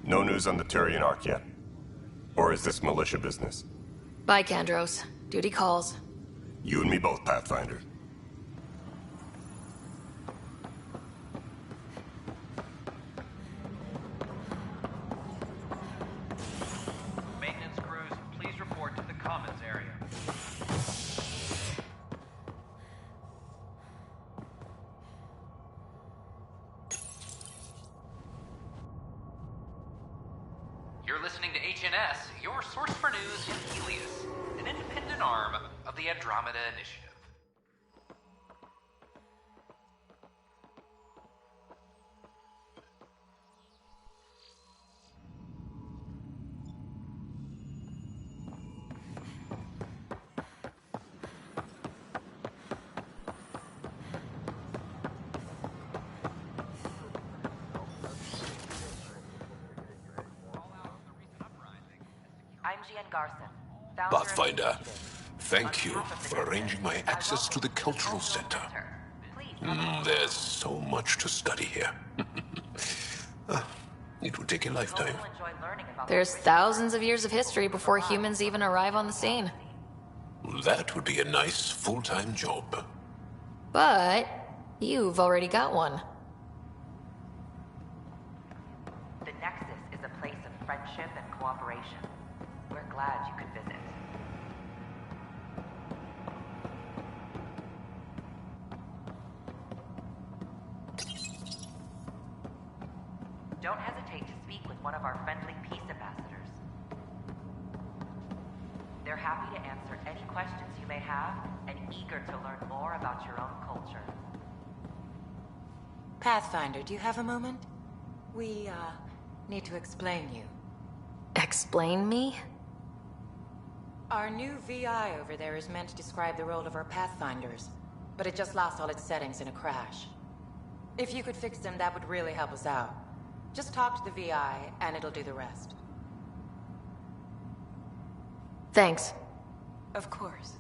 No news on the Turian Ark yet? Or is this militia business? Bye, Kandros. Duty calls. You and me both, Pathfinder. Maintenance crews, please report to the Commons area. You're listening to HNS, your source for news in Helios, an independent arm of the Andromeda Initiative. I'm Gian Garson. Pathfinder, thank you for arranging my access to the cultural center. There's so much to study here. It would take a lifetime. There's thousands of years of history before humans even arrive on the scene. That would be a nice full-time job. But You've already got one. The Nexus is a place of friendship and cooperation. We're glad you could visit. Don't hesitate to speak with one of our friendly peace ambassadors. They're happy to answer any questions you may have and eager to learn more about your own culture. Pathfinder, do you have a moment? We, need to explain you. Explain me? Our new VI over there is meant to describe the role of our Pathfinders, but it just lost all its settings in a crash. If you could fix them, that would really help us out. Just talk to the VI, and it'll do the rest. Thanks. Of course.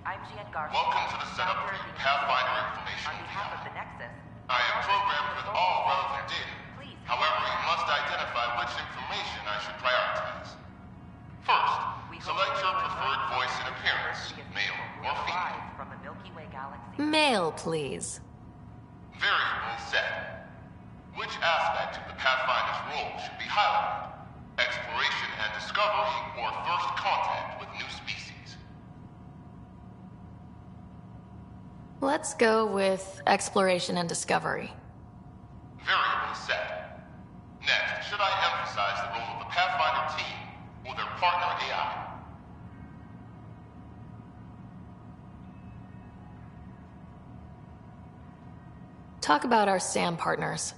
I'm Gian Garcia. Welcome to the setup for your Pathfinder information. On behalf of the Nexus, I am programmed with all relevant data. However, you must identify which information I should prioritize. First, select your preferred voice and appearance, male or female. from the Milky Way galaxy. Mail, please. Variable set. Which aspect of the Pathfinder's role should be highlighted? Exploration and discovery, or first contact with new species? Let's go with exploration and discovery. Variable set. Next, should I emphasize the role of the Pathfinder team or their partner AI? Talk about our SAM partners.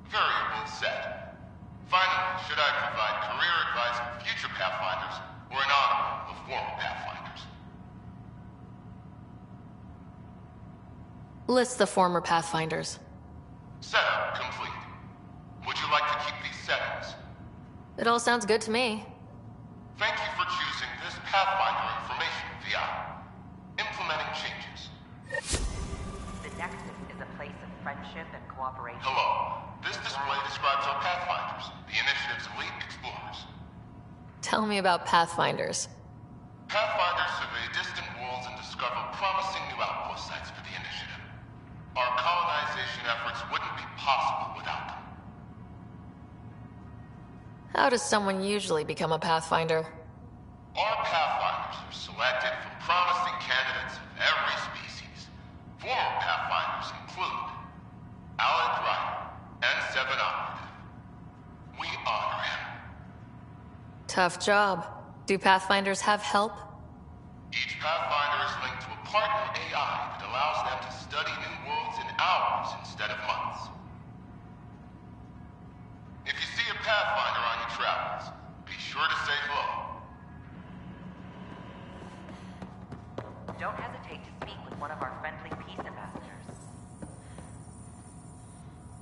Variable set. Finally, should I provide career advice for future Pathfinders or an honor of former Pathfinders? List the former Pathfinders. Setup complete. Would you like to keep these settings? It all sounds good to me. Thank you for choosing this Pathfinder information VI. Implementing changes. The Nexus is a place of friendship and cooperation. Hello. This display describes our Pathfinders, the Initiative's elite explorers. Tell me about Pathfinders. Pathfinders survey distant worlds and discover promising new outpost sites for the Initiative. Our colonization efforts wouldn't be possible without them. How does someone usually become a Pathfinder? Our Pathfinders are selected from promising candidates of every species. Former Pathfinders include Alec Ryder and Seven Operative. We honor him. Tough job. Do Pathfinders have help? Each Pathfinder is linked to a partner AI that allows them to study new worlds in hours instead of months. If you see a Pathfinder on your travels, be sure to say hello. Don't hesitate to speak with one of our friendly peace ambassadors.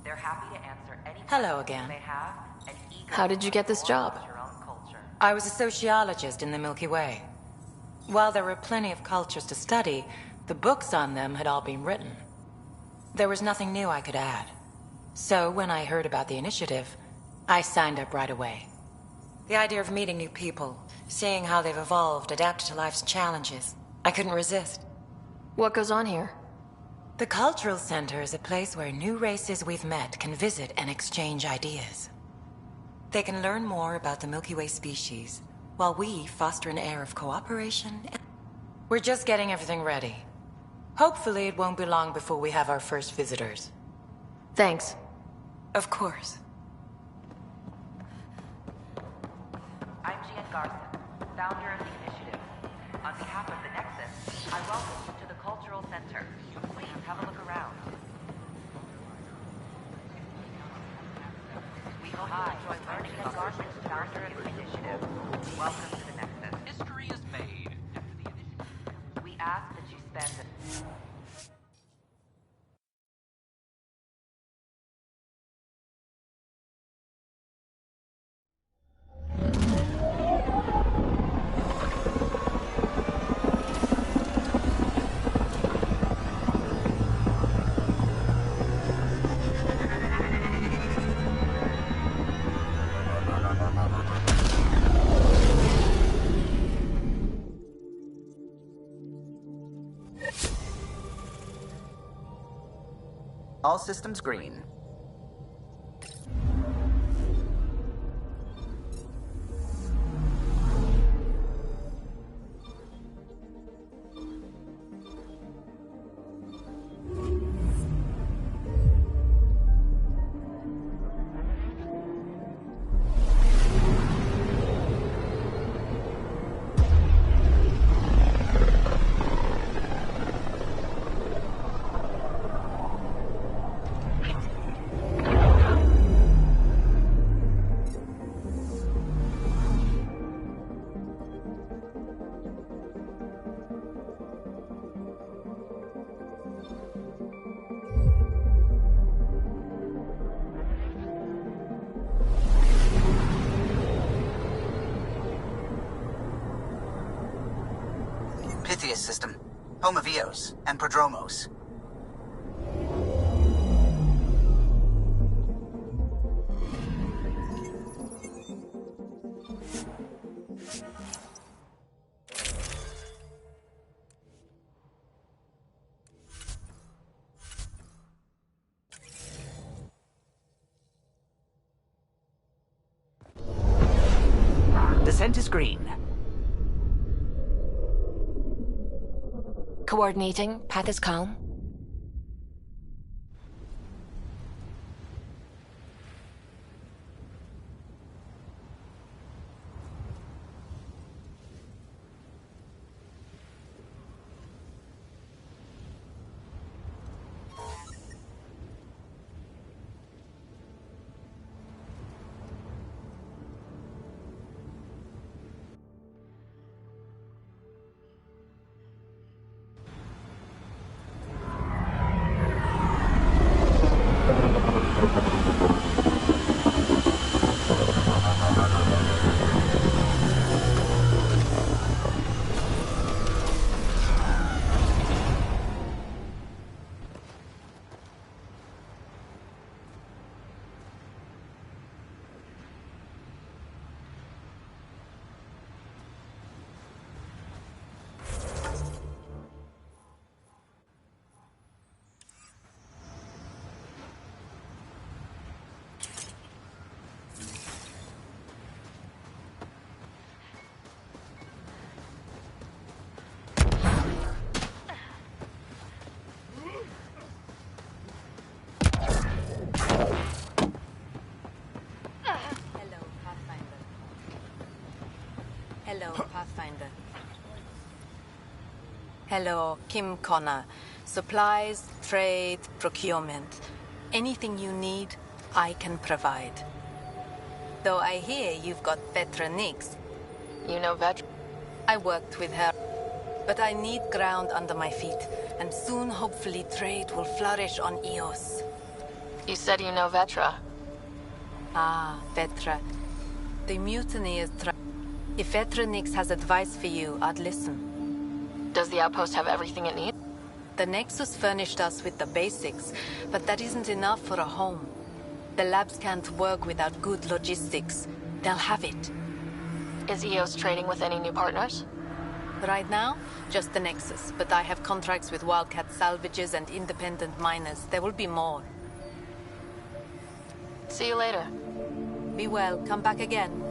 They're happy to answer any Hello questions again. you may have and eager How did you get this job? your own culture. I was a sociologist in the Milky Way. While there were plenty of cultures to study, the books on them had all been written. There was nothing new I could add. So when I heard about the initiative, I signed up right away. The idea of meeting new people, seeing how they've evolved, adapted to life's challenges, I couldn't resist. What goes on here? The Cultural Center is a place where new races we've met can visit and exchange ideas. They can learn more about the Milky Way species, while we foster an air of cooperation. We're just getting everything ready. Hopefully it won't be long before we have our first visitors. Thanks. Of course. I'm Gian Garcia, founder of the initiative. On behalf of the Nexus, I welcome you to the Cultural Center. Please have a look around. We hope you enjoy learning about Garcia, founder of the initiative. Welcome to the Nexus. History is made after the initiative. We ask that you spend All systems green. Pythias system, home of Eos and Prodromos. Descent is green. Coordinating. Path is calm. Hello, Pathfinder. Hello, Kim Connor. Supplies, trade, procurement. Anything you need, I can provide. Though I hear you've got Vetra Nix. You know Vetra? I worked with her. But I need ground under my feet, and soon hopefully trade will flourish on Eos. You said you know Vetra. Ah, Vetra. The mutiny is If Vetra Nix has advice for you, I'd listen. Does the outpost have everything it needs? The Nexus furnished us with the basics, but that isn't enough for a home. The labs can't work without good logistics. They'll have it. Is EOS trading with any new partners? Right now, just the Nexus, but I have contracts with Wildcat salvages and independent miners. There will be more. See you later. Be well. Come back again.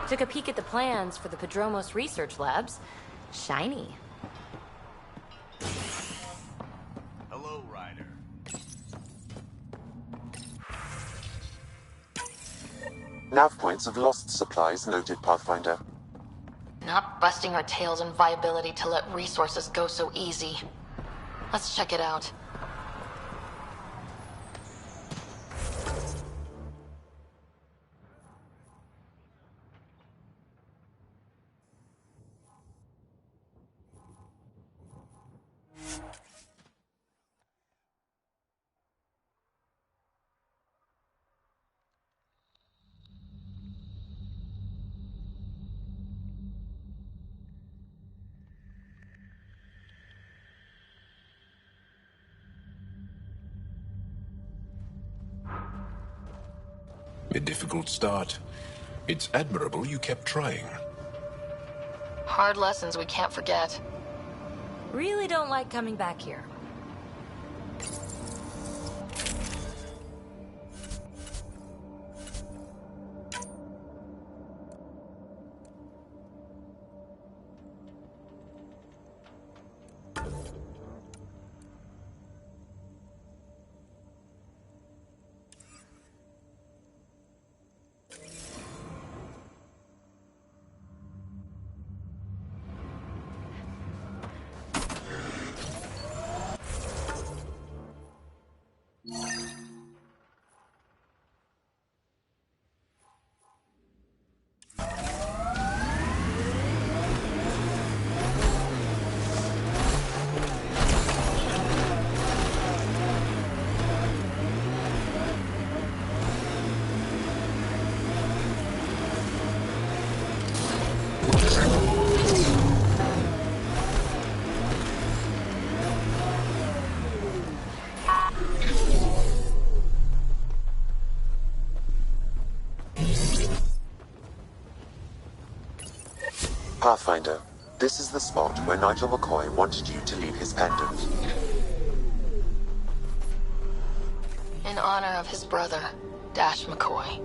Took a peek at the plans for the Prodromos research labs. Shiny. Hello, Ryder. Nav points of lost supplies noted, Pathfinder. Not busting our tails on viability to let resources go so easy. Let's check it out. A difficult start. It's admirable you kept trying. Hard lessons we can't forget. Really don't like coming back here. Pathfinder, this is the spot where Nigel McCoy wanted you to leave his pendant. In honor of his brother, Dash McCoy.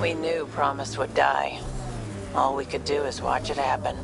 We knew Promise would die. All we could do is watch it happen.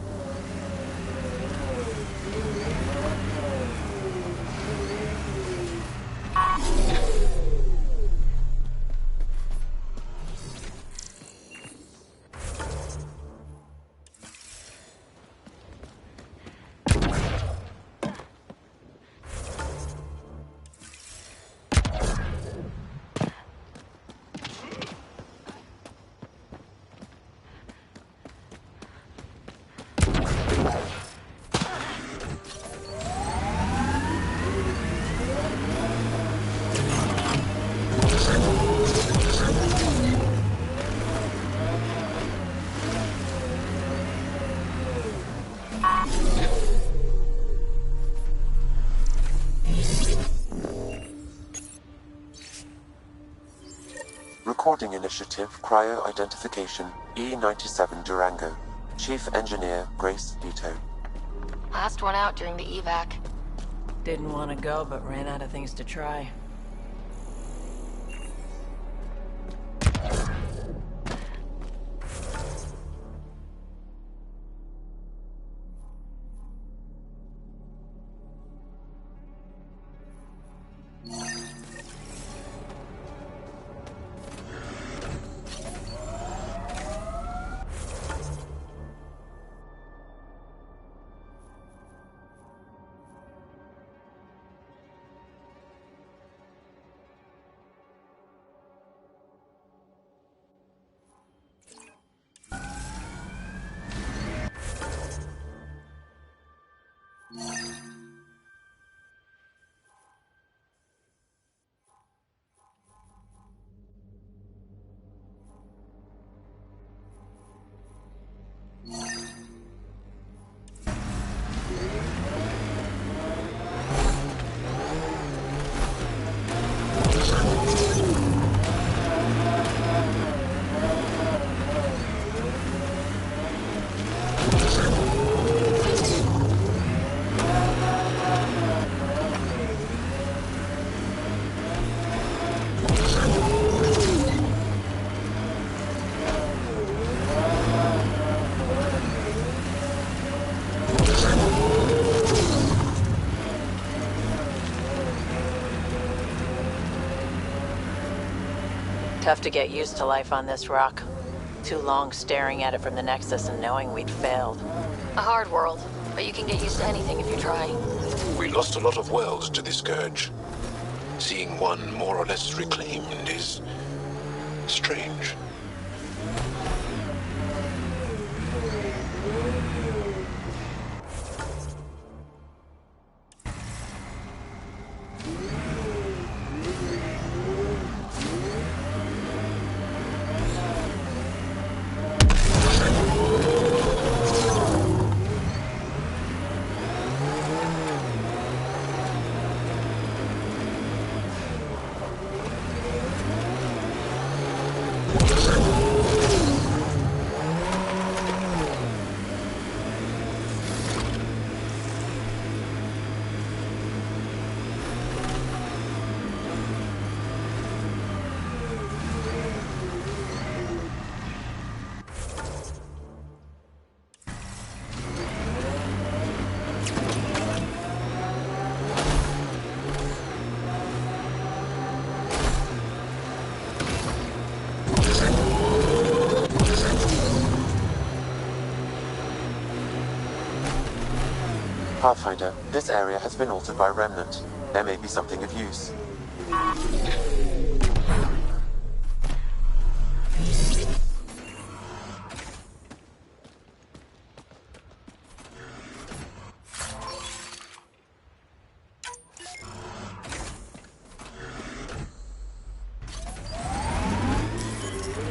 Recording Initiative Cryo-Identification E97 Durango. Chief Engineer Grace Leto. Last one out during the evac. Didn't want to go, but ran out of things to try. Tough to get used to life on this rock. Too long staring at it from the Nexus and knowing we'd failed. A hard world, but you can get used to anything if you try. We lost a lot of worlds to this scourge. Seeing one more or less reclaimed is strange. Pathfinder, this area has been altered by Remnant. There may be something of use.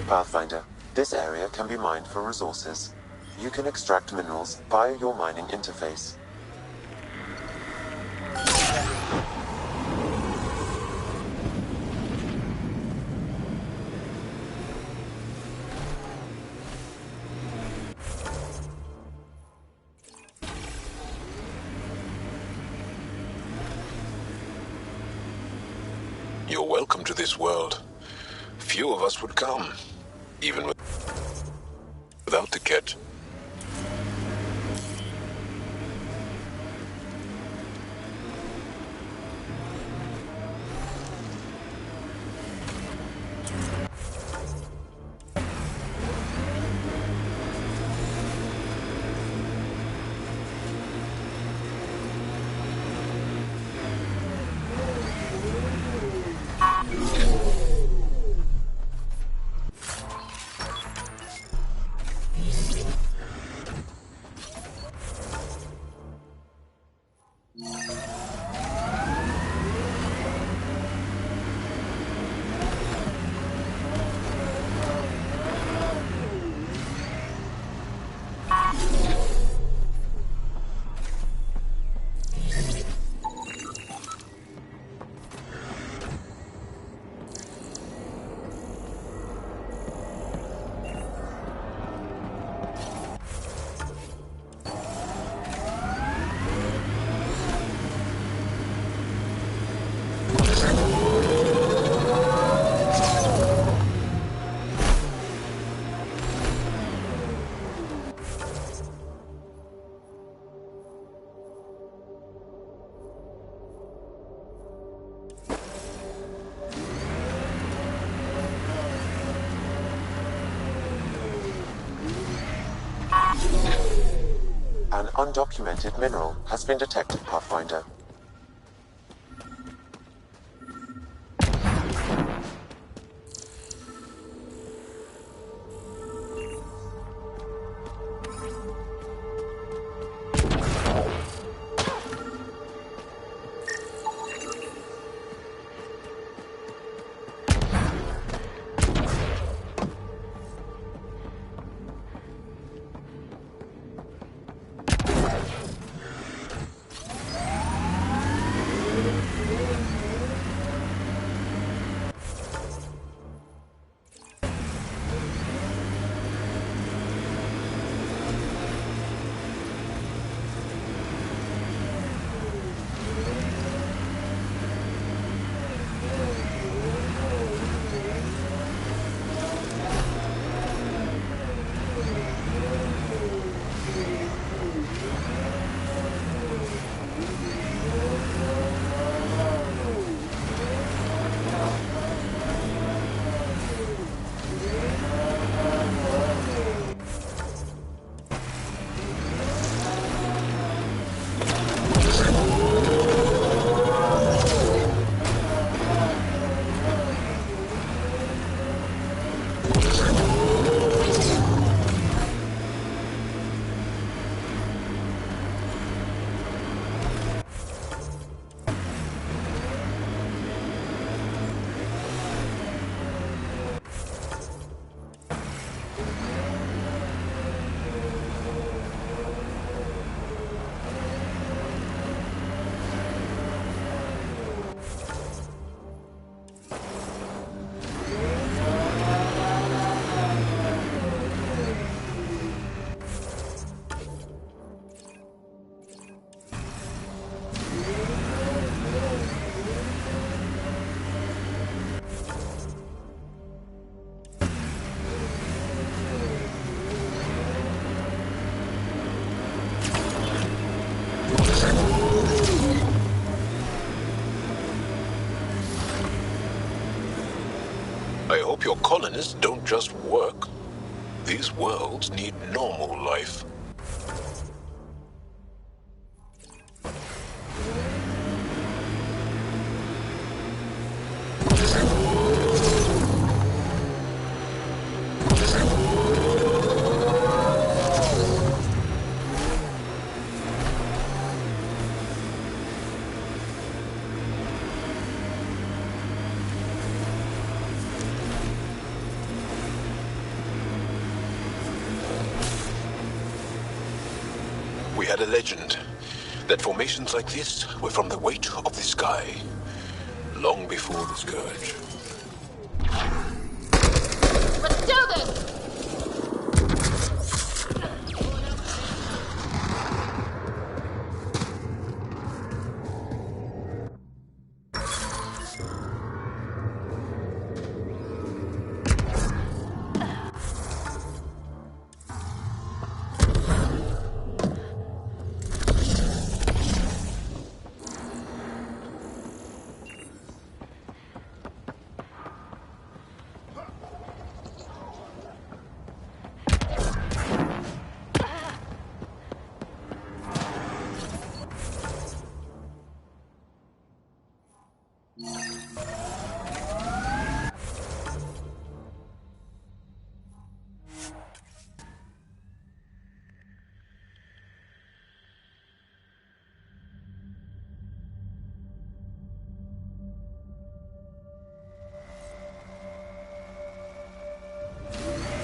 Pathfinder, this area can be mined for resources. You can extract minerals via your mining interface. You're welcome to this world. Few of us would come, even without the kit. An undocumented mineral has been detected, Pathfinder. I hope your colonists don't just work. These worlds need normal life. We had a legend that formations like this were from the weight of the sky, long before the Scourge. Let's do this!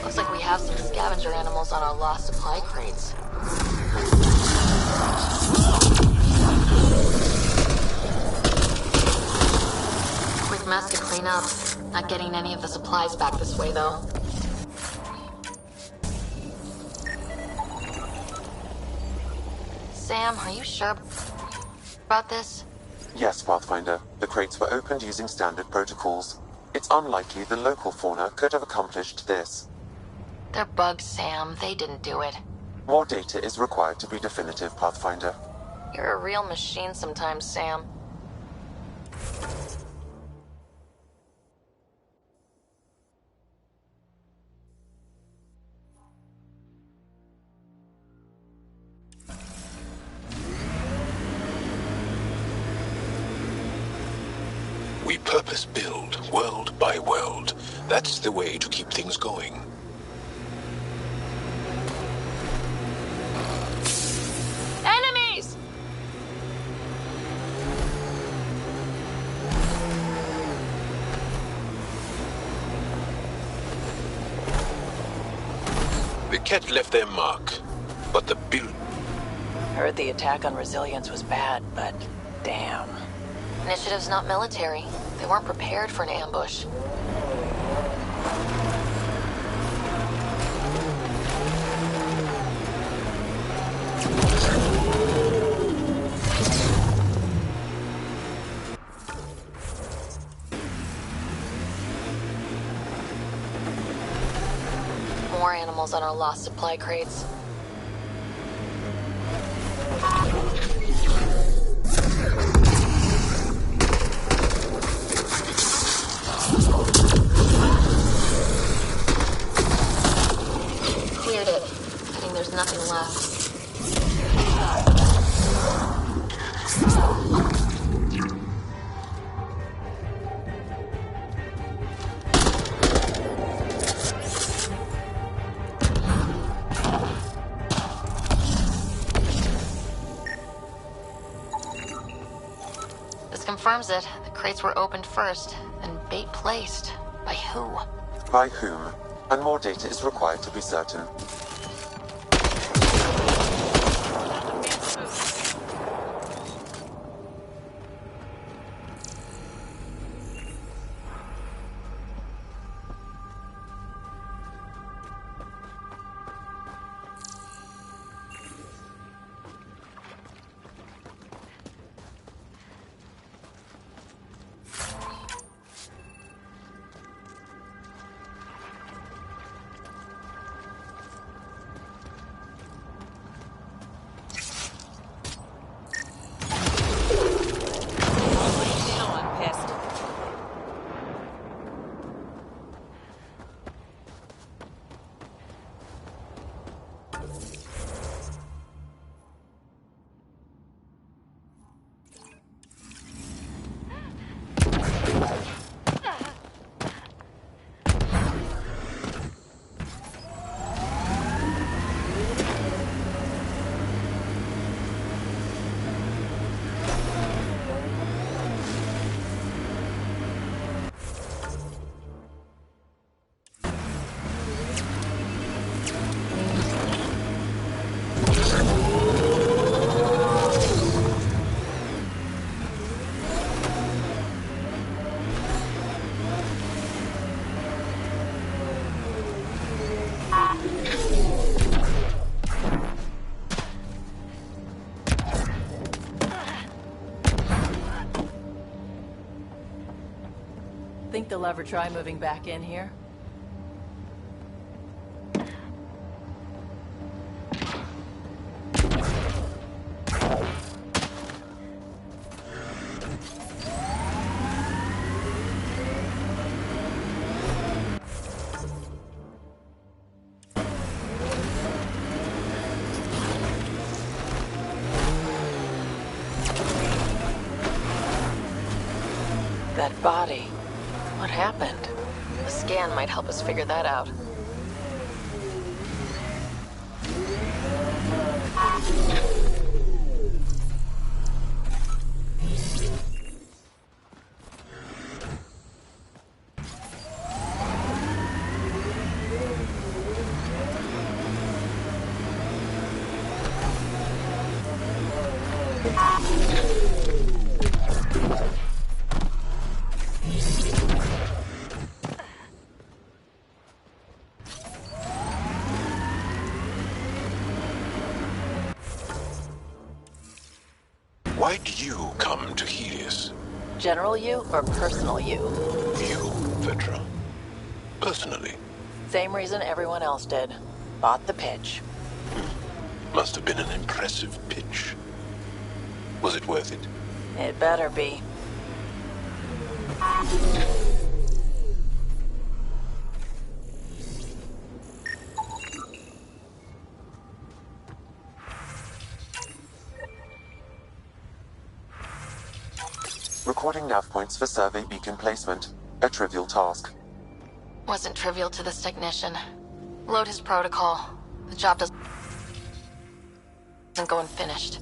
Looks like we have some scavenger animals on our lost supply crates. Quick mess to clean up. Not getting any of the supplies back this way, though. Sam, are you sure about this? Yes, Pathfinder. The crates were opened using standard protocols. It's unlikely the local fauna could have accomplished this. They're bugs, Sam. They didn't do it. More data is required to be definitive, Pathfinder. You're a real machine sometimes, Sam. help us build, world by world. That's the way to keep things going. Enemies! The Ket left their mark, but the build... Heard the attack on Resilience was bad, but damn. Initiative's not military. They weren't prepared for an ambush. More animals on our lost supply crates. Cleared it. I think there's nothing left. This confirms it. The crates were opened first, then bait placed. By who? By whom? And more data is required to be certain. Think they'll ever try moving back in here? That body. What happened? A scan might help us figure that out. Why did you come to Helios? General you or personal you? You, Vetra. Personally. Same reason everyone else did. Bought the pitch. Must have been an impressive pitch. Was it worth it? It better be. Recording nav points for survey beacon placement. A trivial task. Wasn't trivial to this technician. Load his protocol. The job doesn't go unfinished.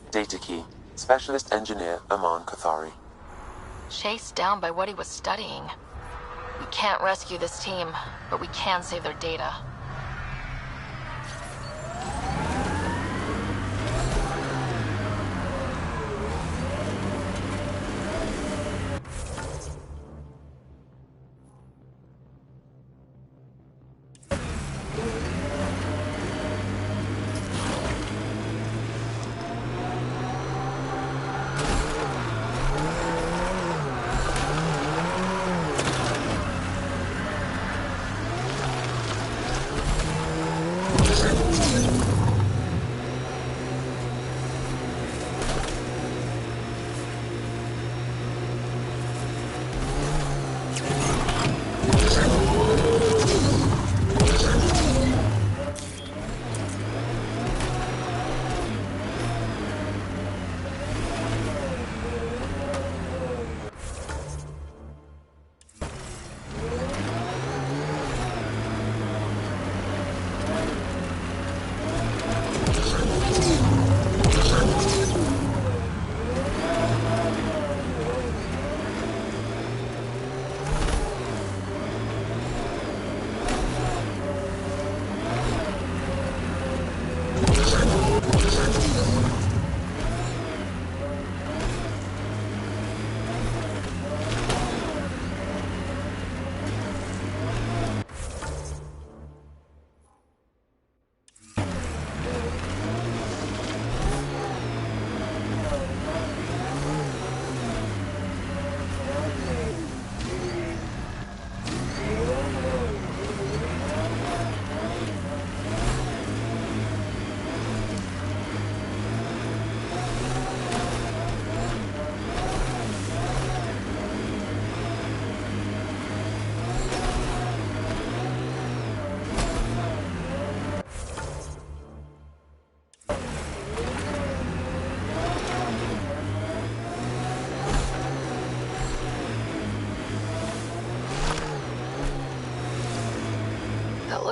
Data key. Specialist engineer Aman Kathari. Chased down by what he was studying. We can't rescue this team, but we can save their data.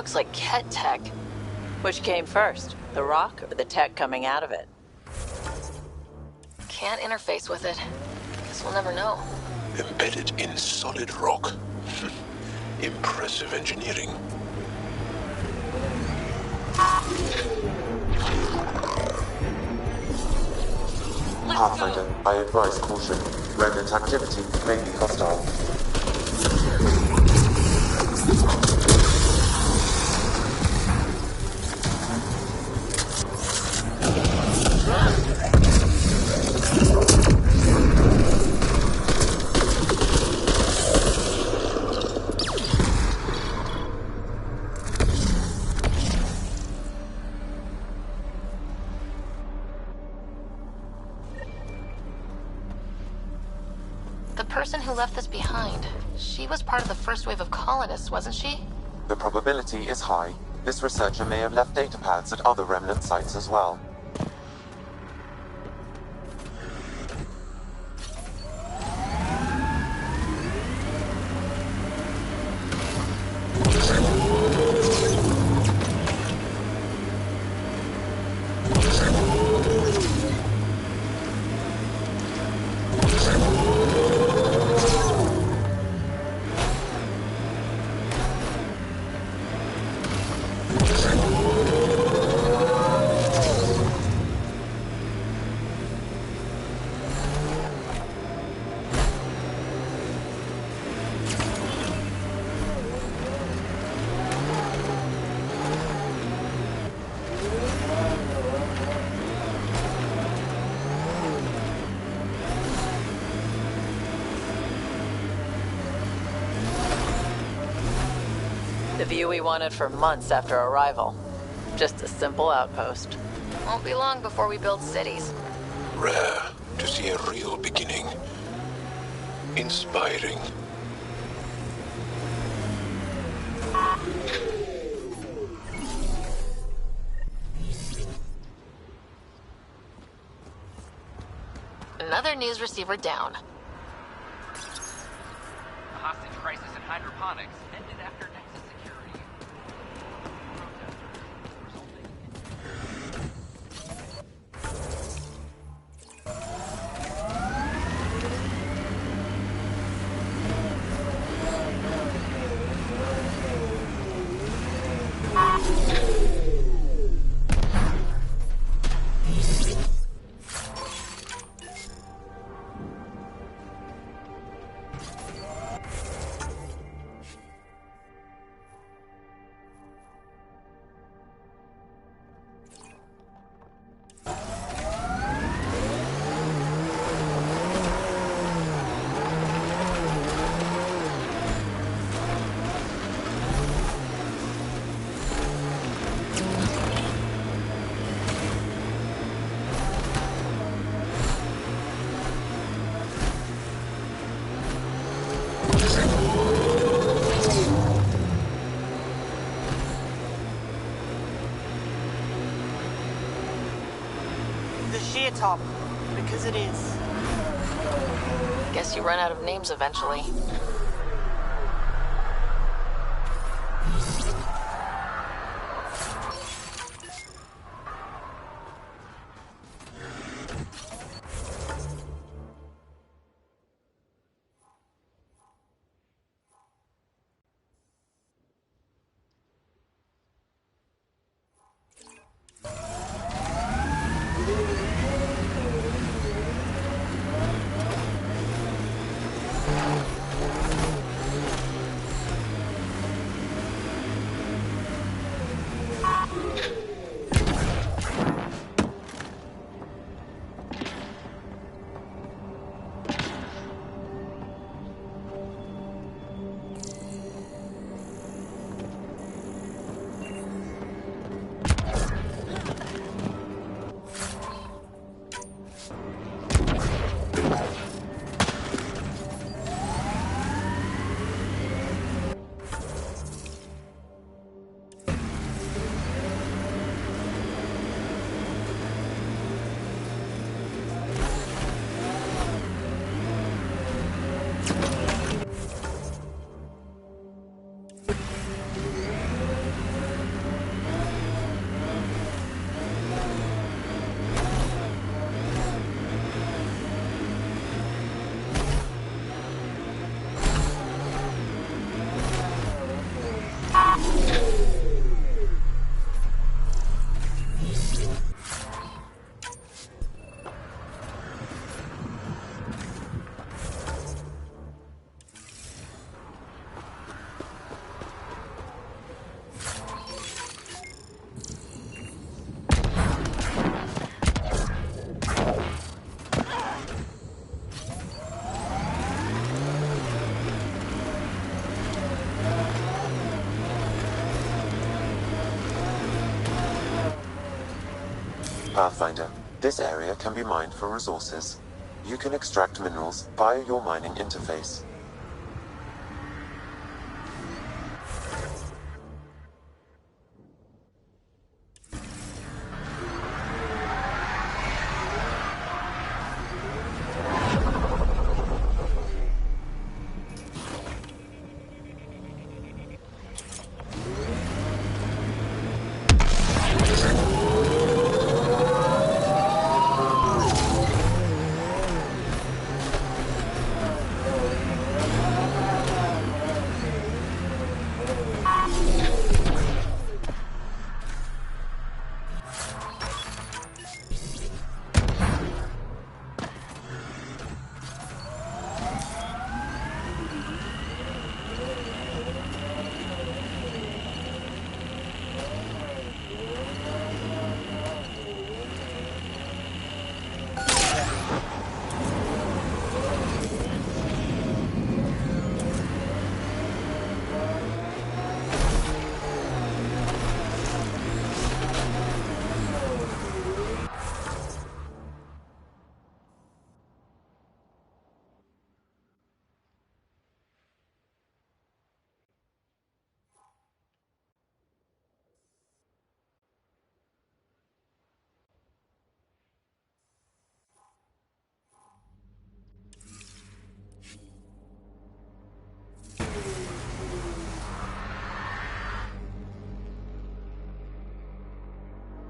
looks like Ket tech. Which came first, the rock or the tech coming out of it? Can't interface with it. Guess we'll never know. Embedded in solid rock. Impressive engineering. Pathfinder, I advise caution. Remnant activity may be hostile. The person who left this behind, she was part of the first wave of colonists, wasn't she? The probability is high. This researcher may have left data pads at other remnant sites as well. The view we wanted for months after arrival. Just a simple outpost. Won't be long before we build cities. Rare to see a real beginning. Inspiring. Another news receiver down. The hostage crisis in hydroponics ended after Nexus security. The sheer top, because it is. Guess you run out of names eventually. Pathfinder, this area can be mined for resources. You can extract minerals via your mining interface.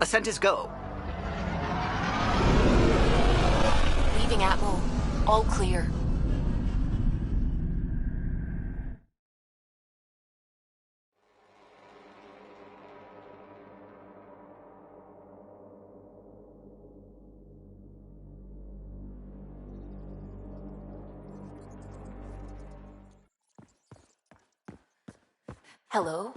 Ascent is go. Leaving Atmo. All clear. Hello?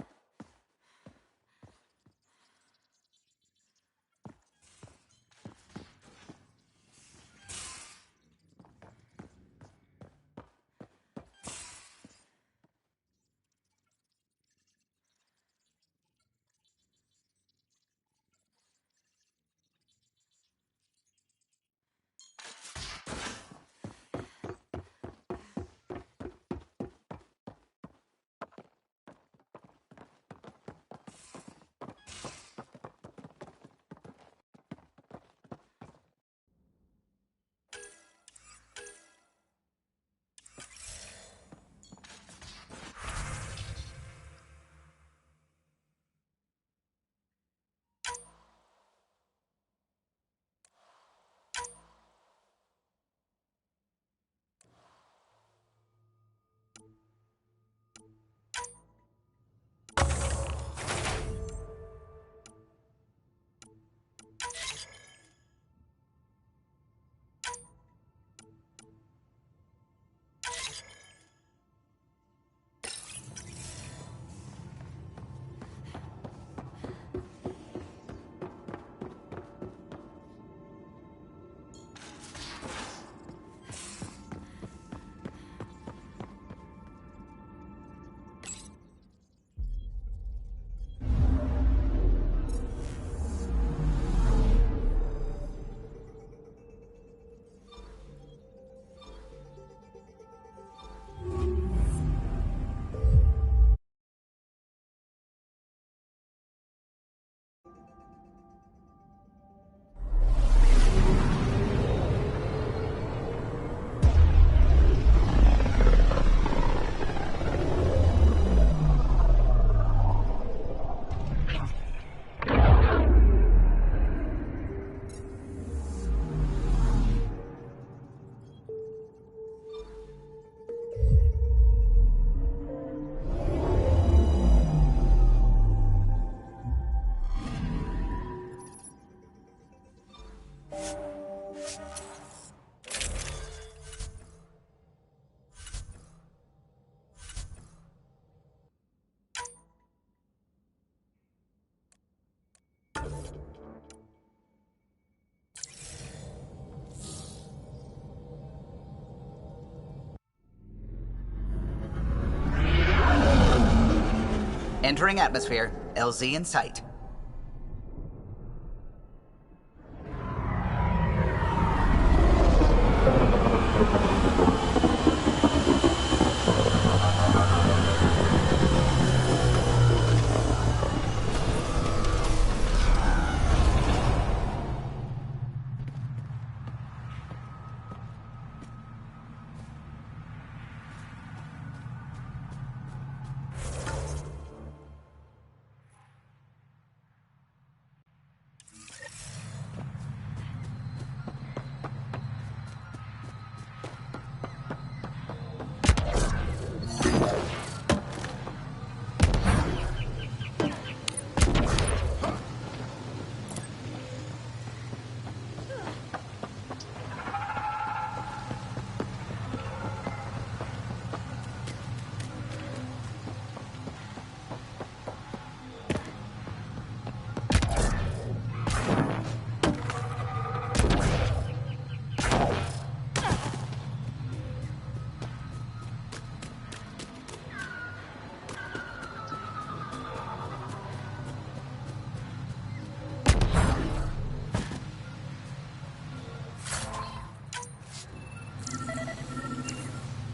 Entering atmosphere. LZ in sight.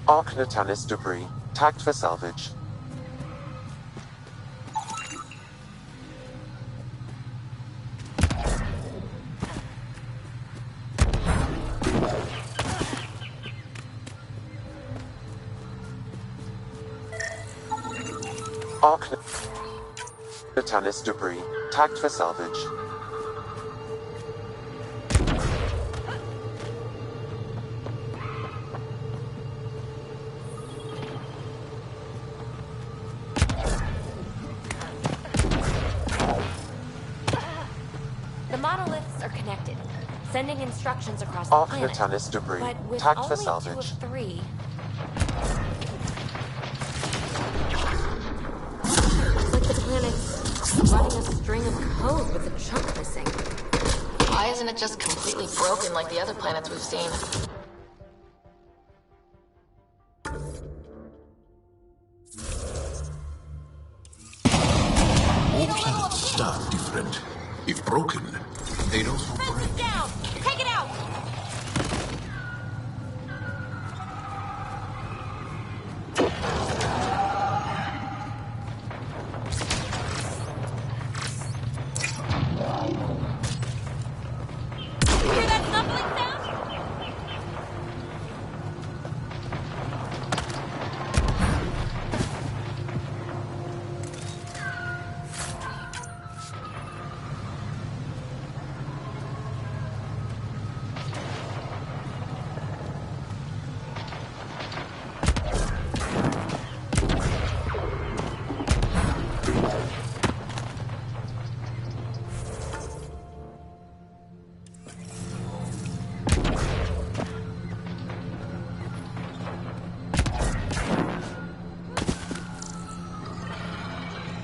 Arc Natalis debris, tagged for salvage. Arc Natalis debris, tagged for salvage. The monoliths are connected, sending instructions across Arc the planet. Natalis debris, But with tagged only for salvage. 2 of 3, looks like the planet's running a string of code with a chunk missing. Why isn't it just completely broken like the other planets we've seen? All planets start different. If broken, they'd also break. Down! Take it out! Hear that stumbling sound?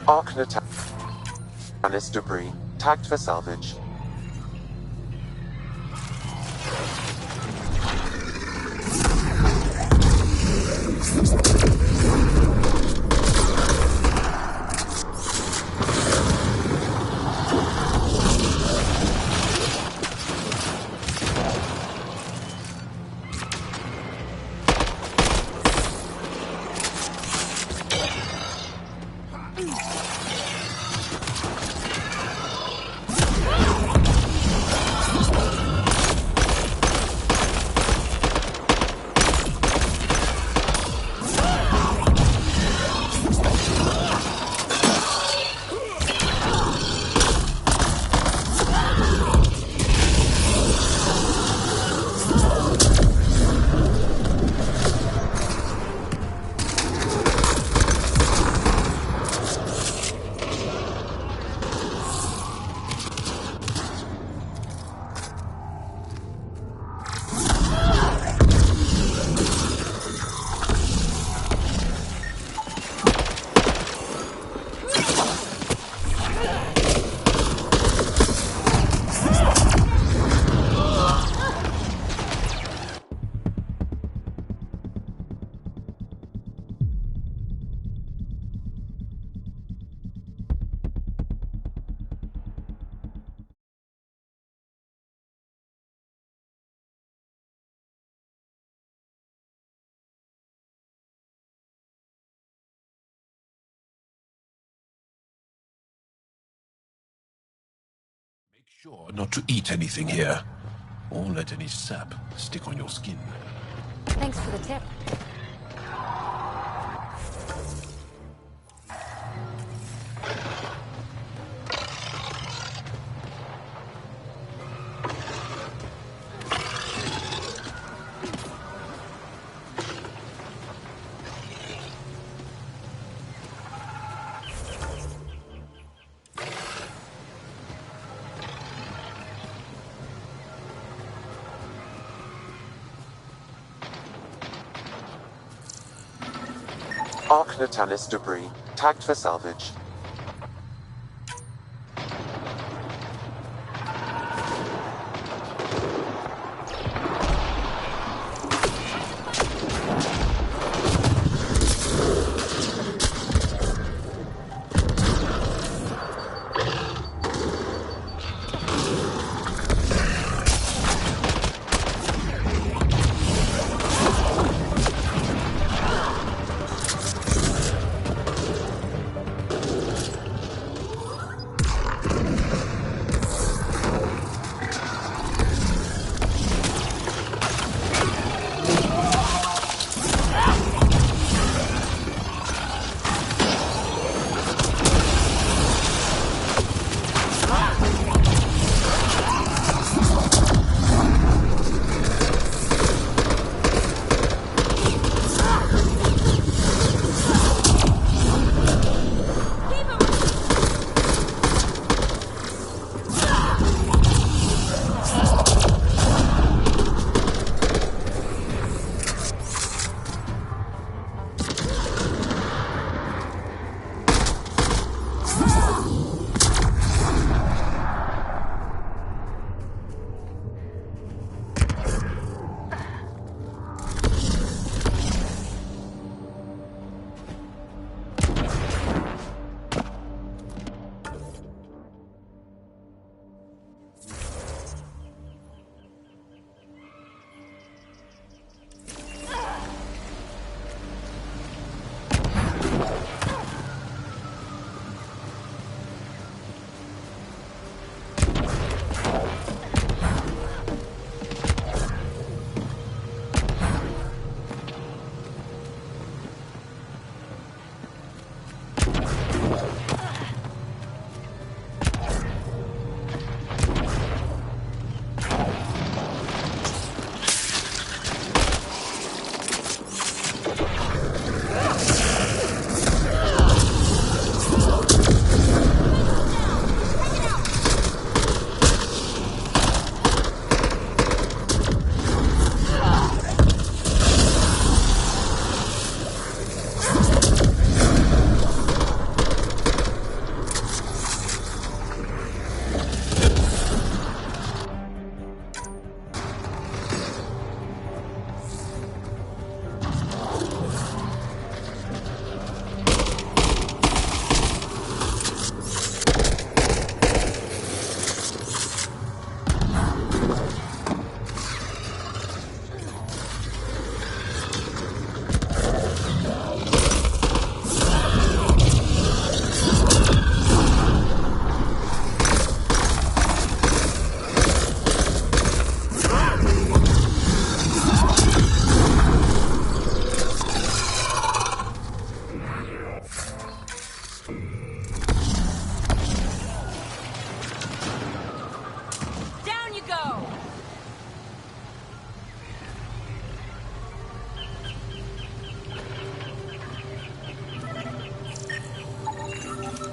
Arc Natalis debris, tagged for salvage. Make sure not to eat anything here, or let any sap stick on your skin. Thanks for the tip. Arc Natalis debris, tagged for salvage.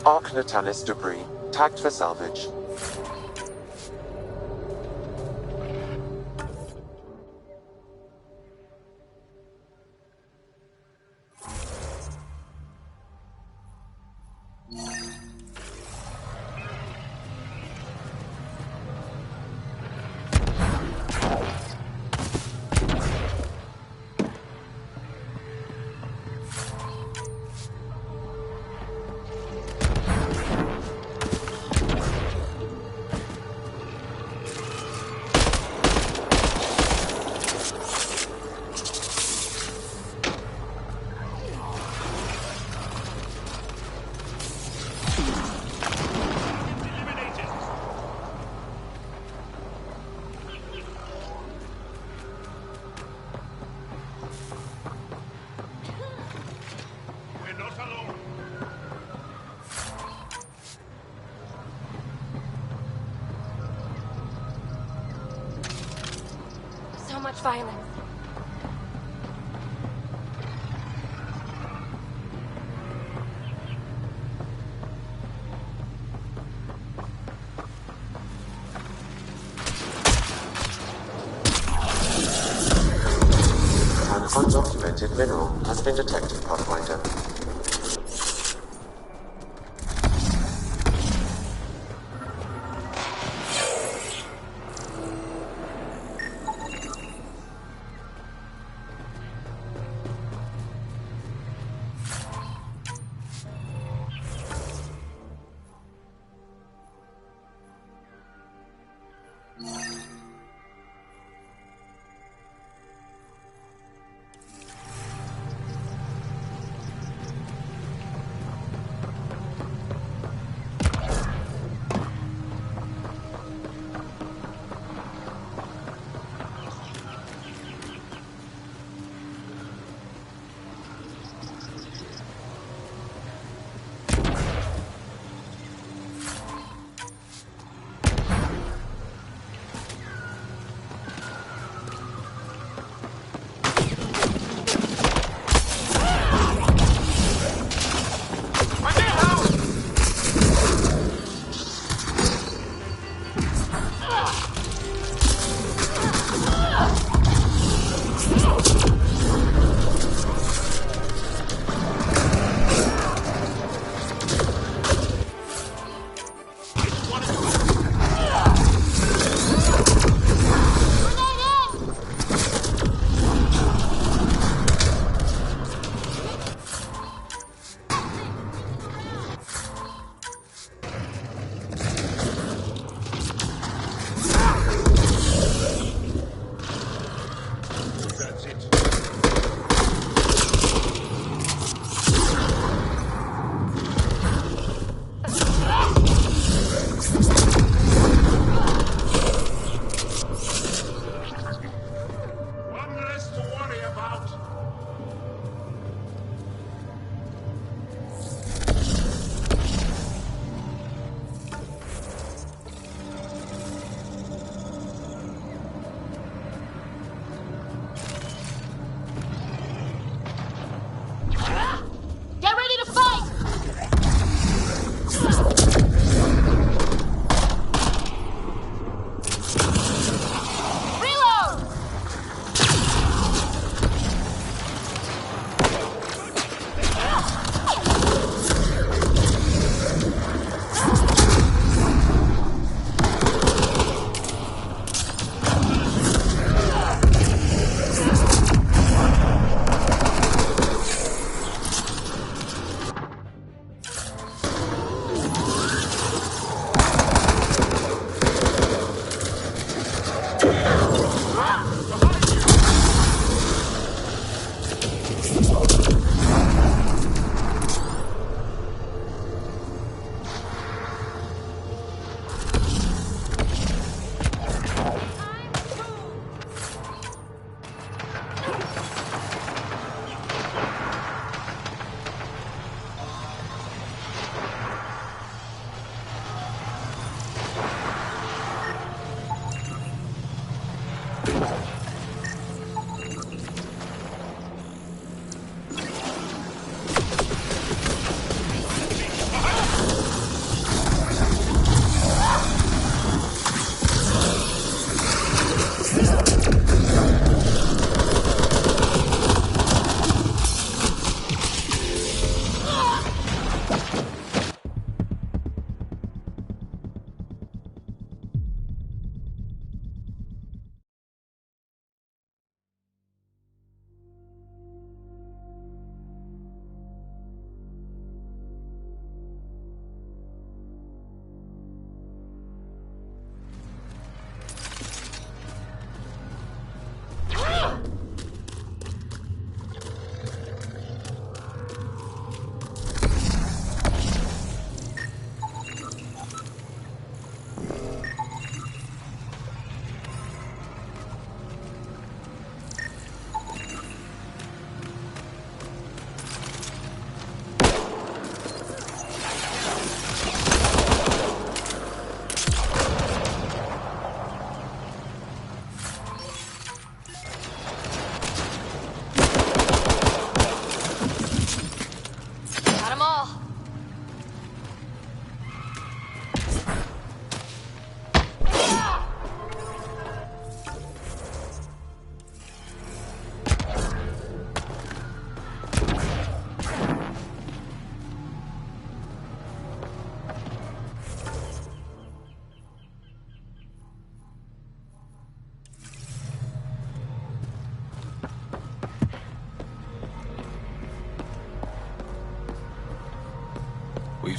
Arc Natalis debris, tagged for salvage. So much violence. An undocumented mineral has been detected, Pathfinder.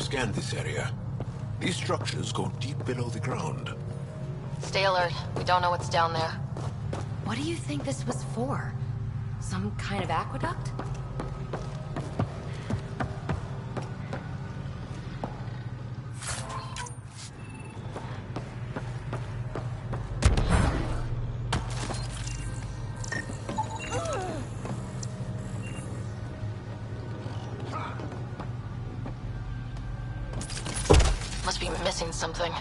We've scanned this area. These structures go deep below the ground. Stay alert. We don't know what's down there. What do you think this was for? Some kind of aqueduct? Must be missing something.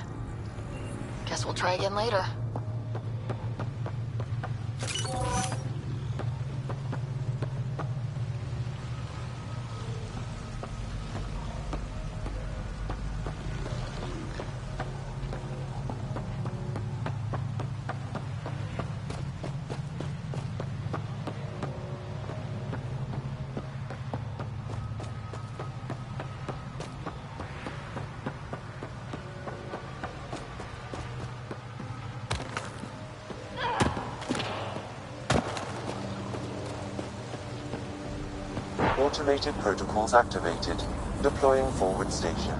Guess we'll try again later. Automated protocols activated. Deploying forward station.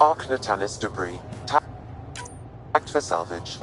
Arc Natalis debris. Tagged for salvage.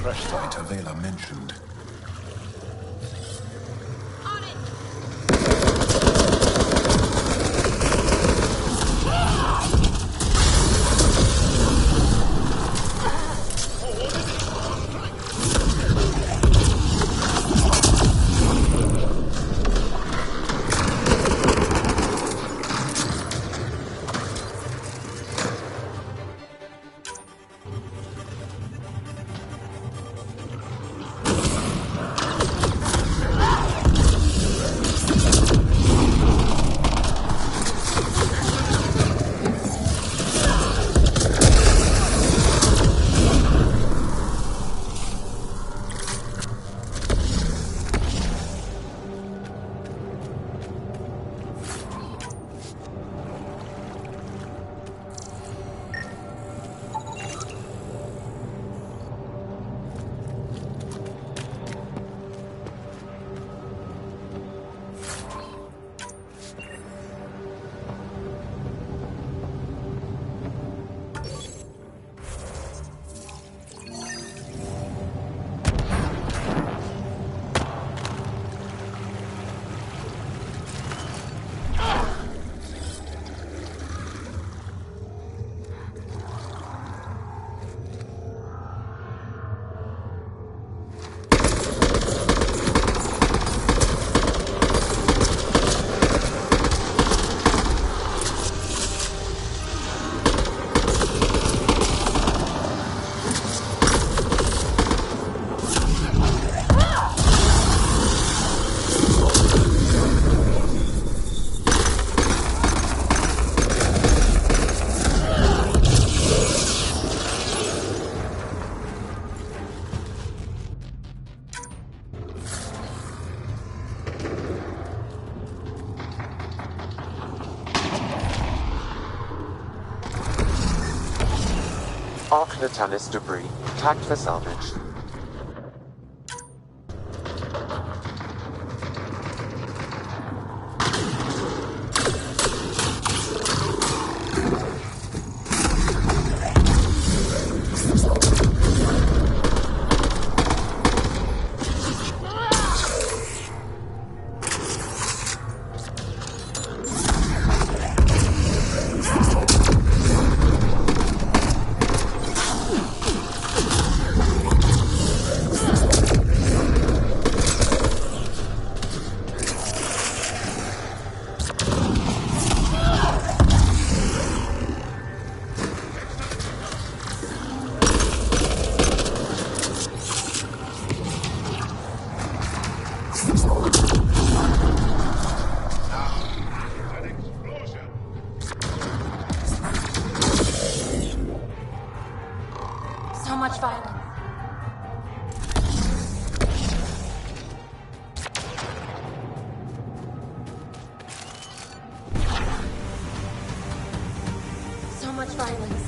fresh site Avela mentioned. Arc Natalis debris, tagged for salvage. So much violence. So much violence.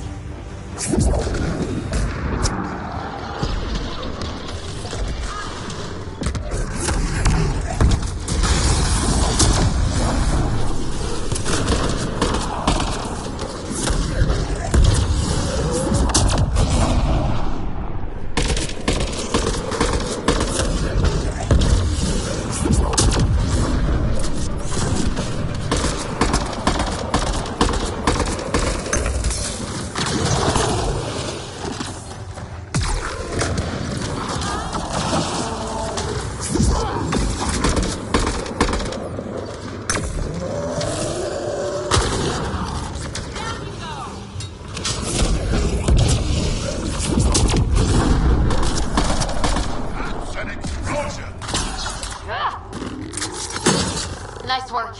Nice work.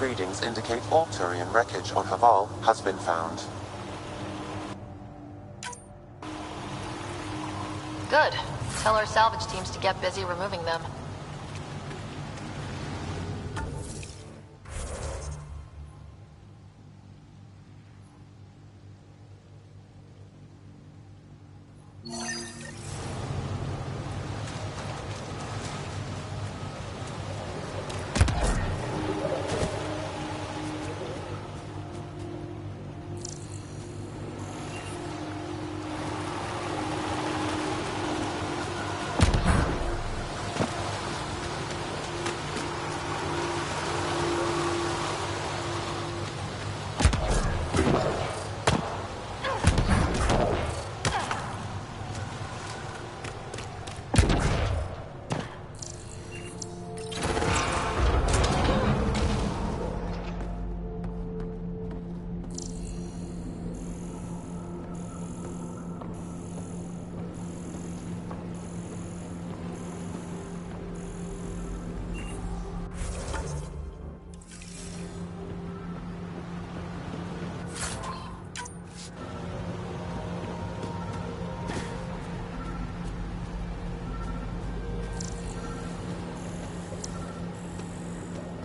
readings indicate all Turian wreckage on Haval has been found. Good. Tell our salvage teams to get busy removing them.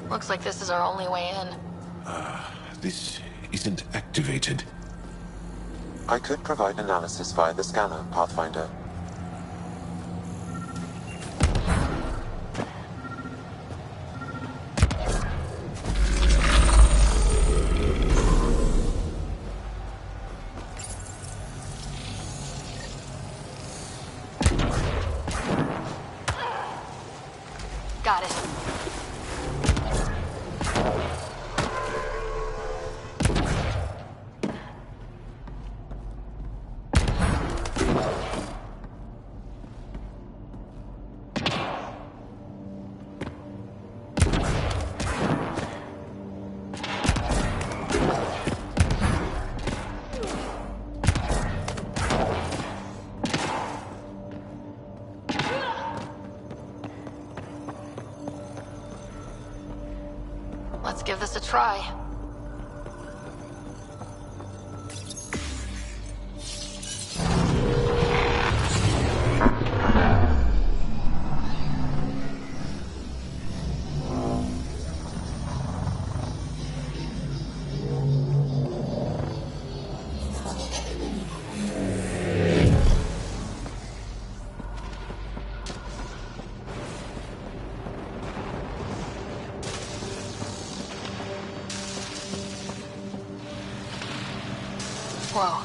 Looks like this is our only way in. This isn't activated. I could provide analysis via the scanner, Pathfinder. Got it. Let's give this a try. Whoa.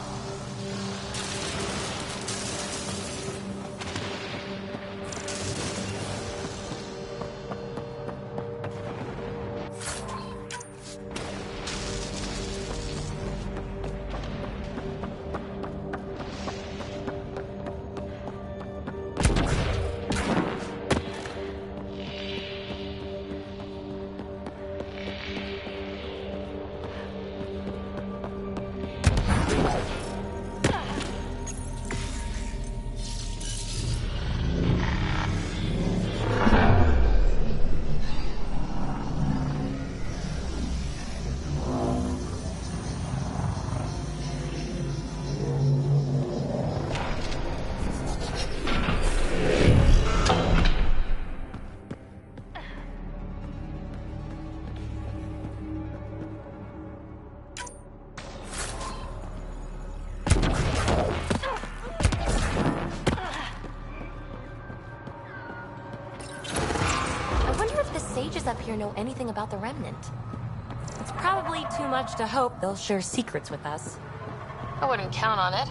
Sages up here know anything about the Remnant. It's probably too much to hope they'll share secrets with us. I wouldn't count on it.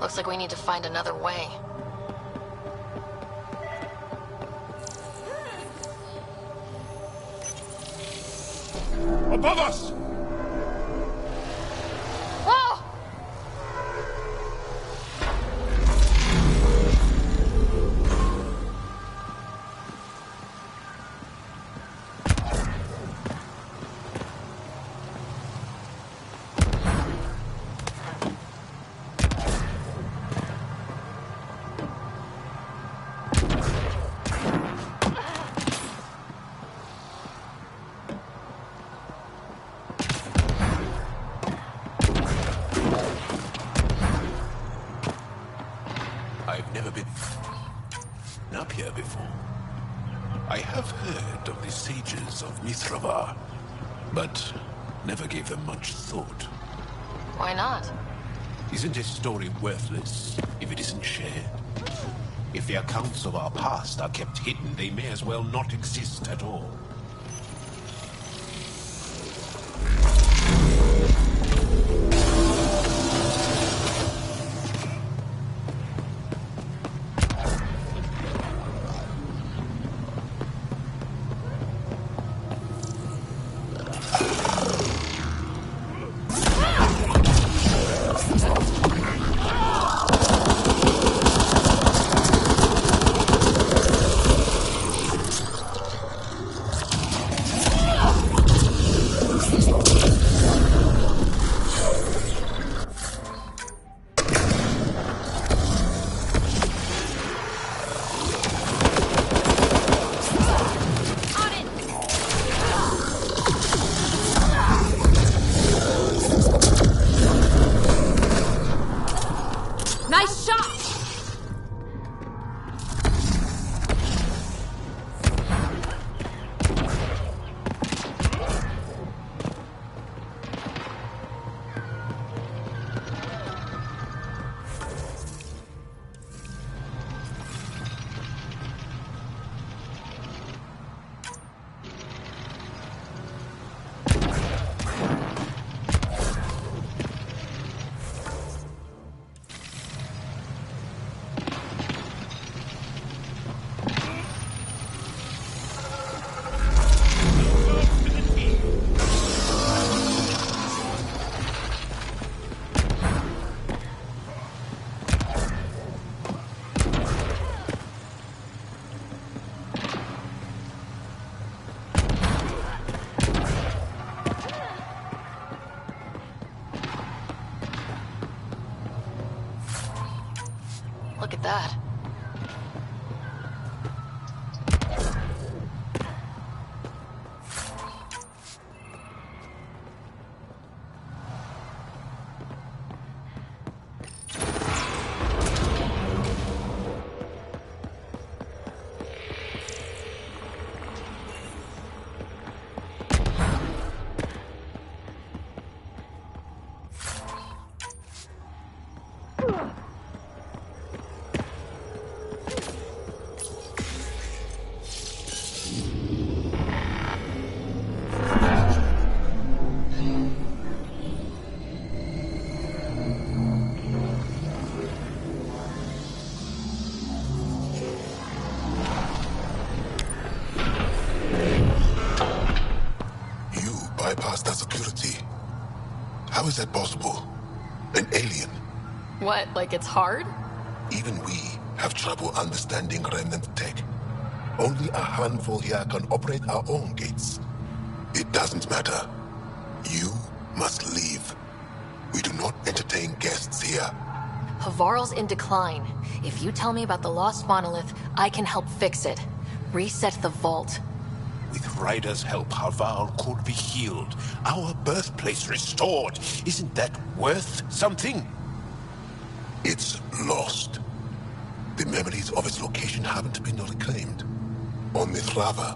Looks like we need to find another way. Above us! Whoa! I've never been up here before. I have heard of the sages of Mithravar, but never gave them much thought. Why not? Isn't a story worthless if it isn't shared? If the accounts of our past are kept hidden, they may as well not exist at all. Nice shot! Look at that. Bypass that security. How is that possible? An alien? What, like it's hard? Even we have trouble understanding remnant tech. Only a handful here can operate our own gates. It doesn't matter. You must leave. We do not entertain guests here. Havarl's in decline. If you tell me about the lost monolith, I can help fix it. Reset the vault. With Ryder's help, Havarl could be healed. Our birthplace restored. Isn't that worth something? It's lost. The memories of its location haven't been reclaimed. On Mithravar,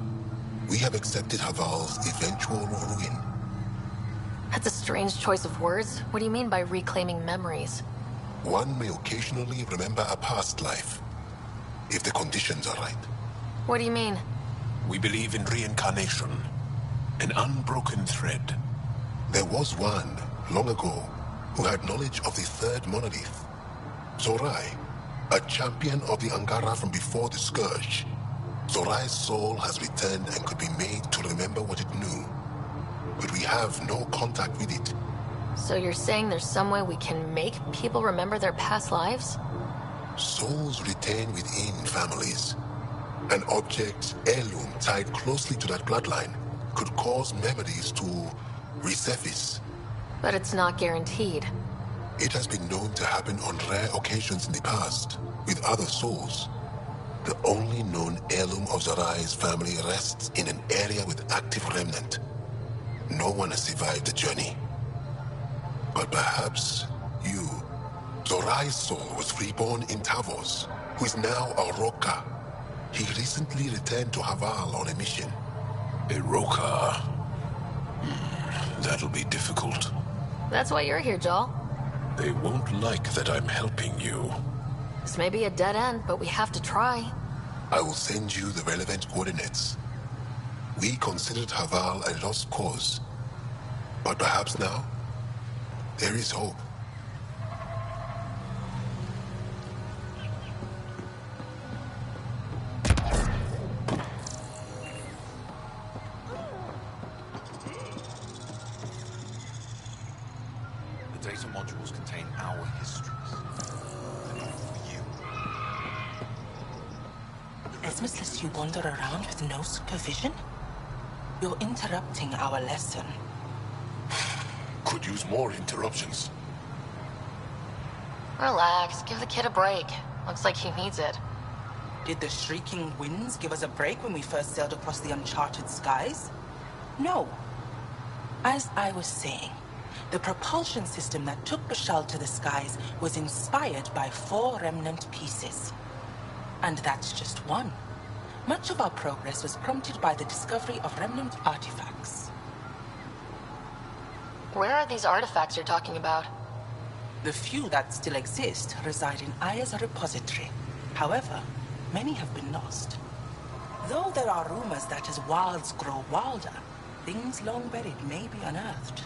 we have accepted Havarl's eventual ruin. That's a strange choice of words. What do you mean by reclaiming memories? One may occasionally remember a past life, if the conditions are right. What do you mean? We believe in reincarnation, an unbroken thread. There was one, long ago, who had knowledge of the third monolith. Zorai, a champion of the Angara from before the Scourge. Zorai's soul has returned and could be made to remember what it knew. But we have no contact with it. So you're saying there's some way we can make people remember their past lives? Souls retain within families. An object, heirloom, tied closely to that bloodline could cause memories to resurface. But it's not guaranteed. It has been known to happen on rare occasions in the past, with other souls. The only known heirloom of Zorai's family rests in an area with active remnant. No one has survived the journey. But perhaps you. Zorai's soul was reborn in Tavos, who is now a Roka. He recently returned to Haval on a mission. A Roka? That'll be difficult. That's why you're here, Joel. They won't like that I'm helping you. This may be a dead end, but we have to try. I will send you the relevant coordinates. We considered Haval a lost cause. But perhaps now, there is hope. The data modules contain our histories. They're not for you. Esmus lets you wander around with no supervision? You're interrupting our lesson. Could use more interruptions. Relax, give the kid a break. Looks like he needs it. Did the shrieking winds give us a break when we first sailed across the uncharted skies? No. As I was saying, the propulsion system that took Bashal to the skies was inspired by 4 remnant pieces. And that's just one. Much of our progress was prompted by the discovery of remnant artifacts. Where are these artifacts you're talking about? The few that still exist reside in Aya's repository. However, many have been lost. Though there are rumors that as wilds grow wilder, things long buried may be unearthed.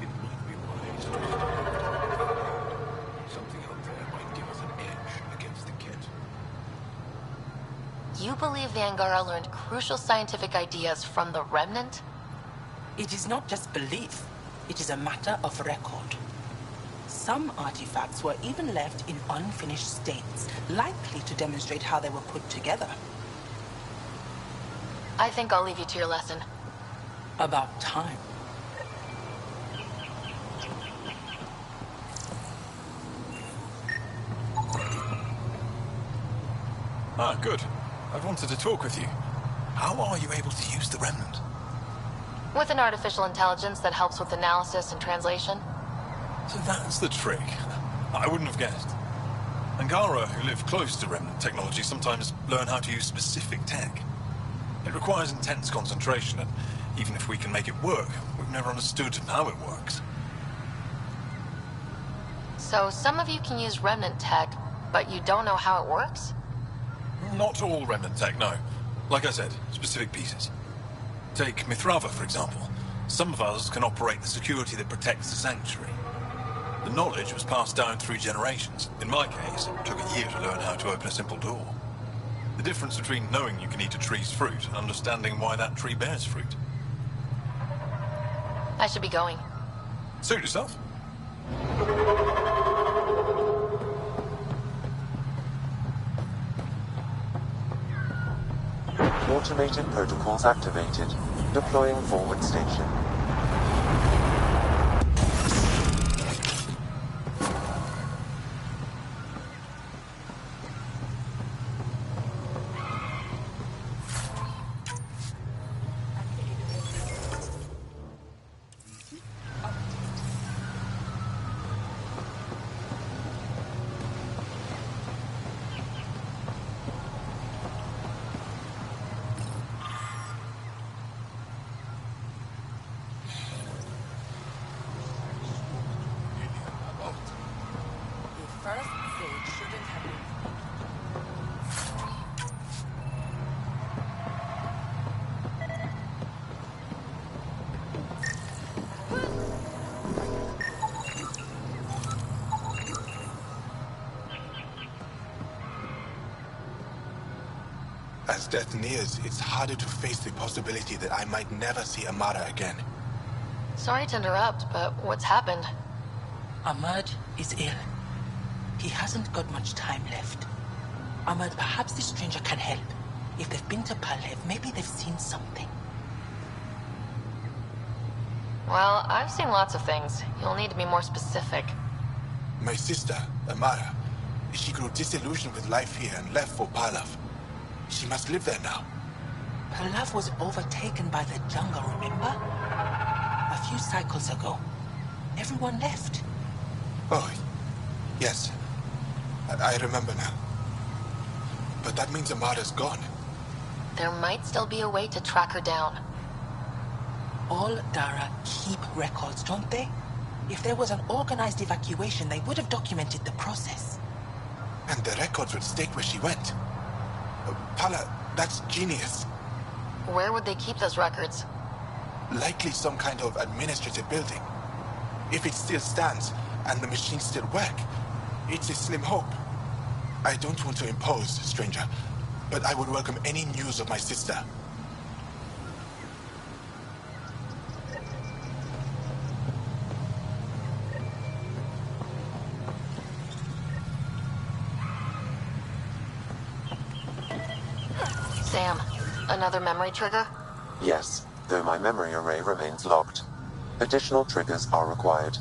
It might be wise to something out there might give us an edge against the kit. You believe the Angara learned crucial scientific ideas from the Remnant? It is not just belief. It is a matter of record. Some artifacts were even left in unfinished states, likely to demonstrate how they were put together. I think I'll leave you to your lesson. About time. Ah, good. I've wanted to talk with you. How are you able to use the Remnant? With an artificial intelligence that helps with analysis and translation. So that's the trick. I wouldn't have guessed. Angara, who live close to Remnant technology, sometimes learn how to use specific tech. It requires intense concentration, and even if we can make it work, we've never understood how it works. So some of you can use Remnant tech, but you don't know how it works? Not all Remnant tech, no. Like I said, specific pieces. Take Mithrava, for example. Some of us can operate the security that protects the sanctuary. The knowledge was passed down through generations. In my case, it took a year to learn how to open a simple door. The difference between knowing you can eat a tree's fruit and understanding why that tree bears fruit. I should be going. Suit yourself. Automated protocols activated. Deploying forward station. As death nears, it's harder to face the possibility that I might never see Amara again. Sorry to interrupt, but what's happened? Ahmad is ill. He hasn't got much time left. Ahmad, perhaps this stranger can help. If they've been to Palev, maybe they've seen something. Well, I've seen lots of things. You'll need to be more specific. My sister, Amara, she grew disillusioned with life here and left for Palav. She must live there now. Palev was overtaken by the jungle, remember? A few cycles ago. Everyone left. Oh, yes. I remember now. But that means Amara's gone. There might still be a way to track her down. All Dara keep records, don't they? If there was an organized evacuation, they would have documented the process. And the records would state where she went. Pala, that's genius. Where would they keep those records? Likely some kind of administrative building. If it still stands, and the machines still work, it's a slim hope. I don't want to impose, stranger, but I would welcome any news of my sister. Sam, another memory trigger? Yes, though my memory array remains locked. Additional triggers are required.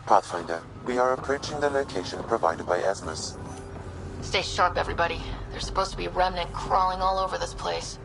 Pathfinder, we are approaching the location provided by Esmus. Stay sharp, everybody. There's supposed to be a remnant crawling all over this place.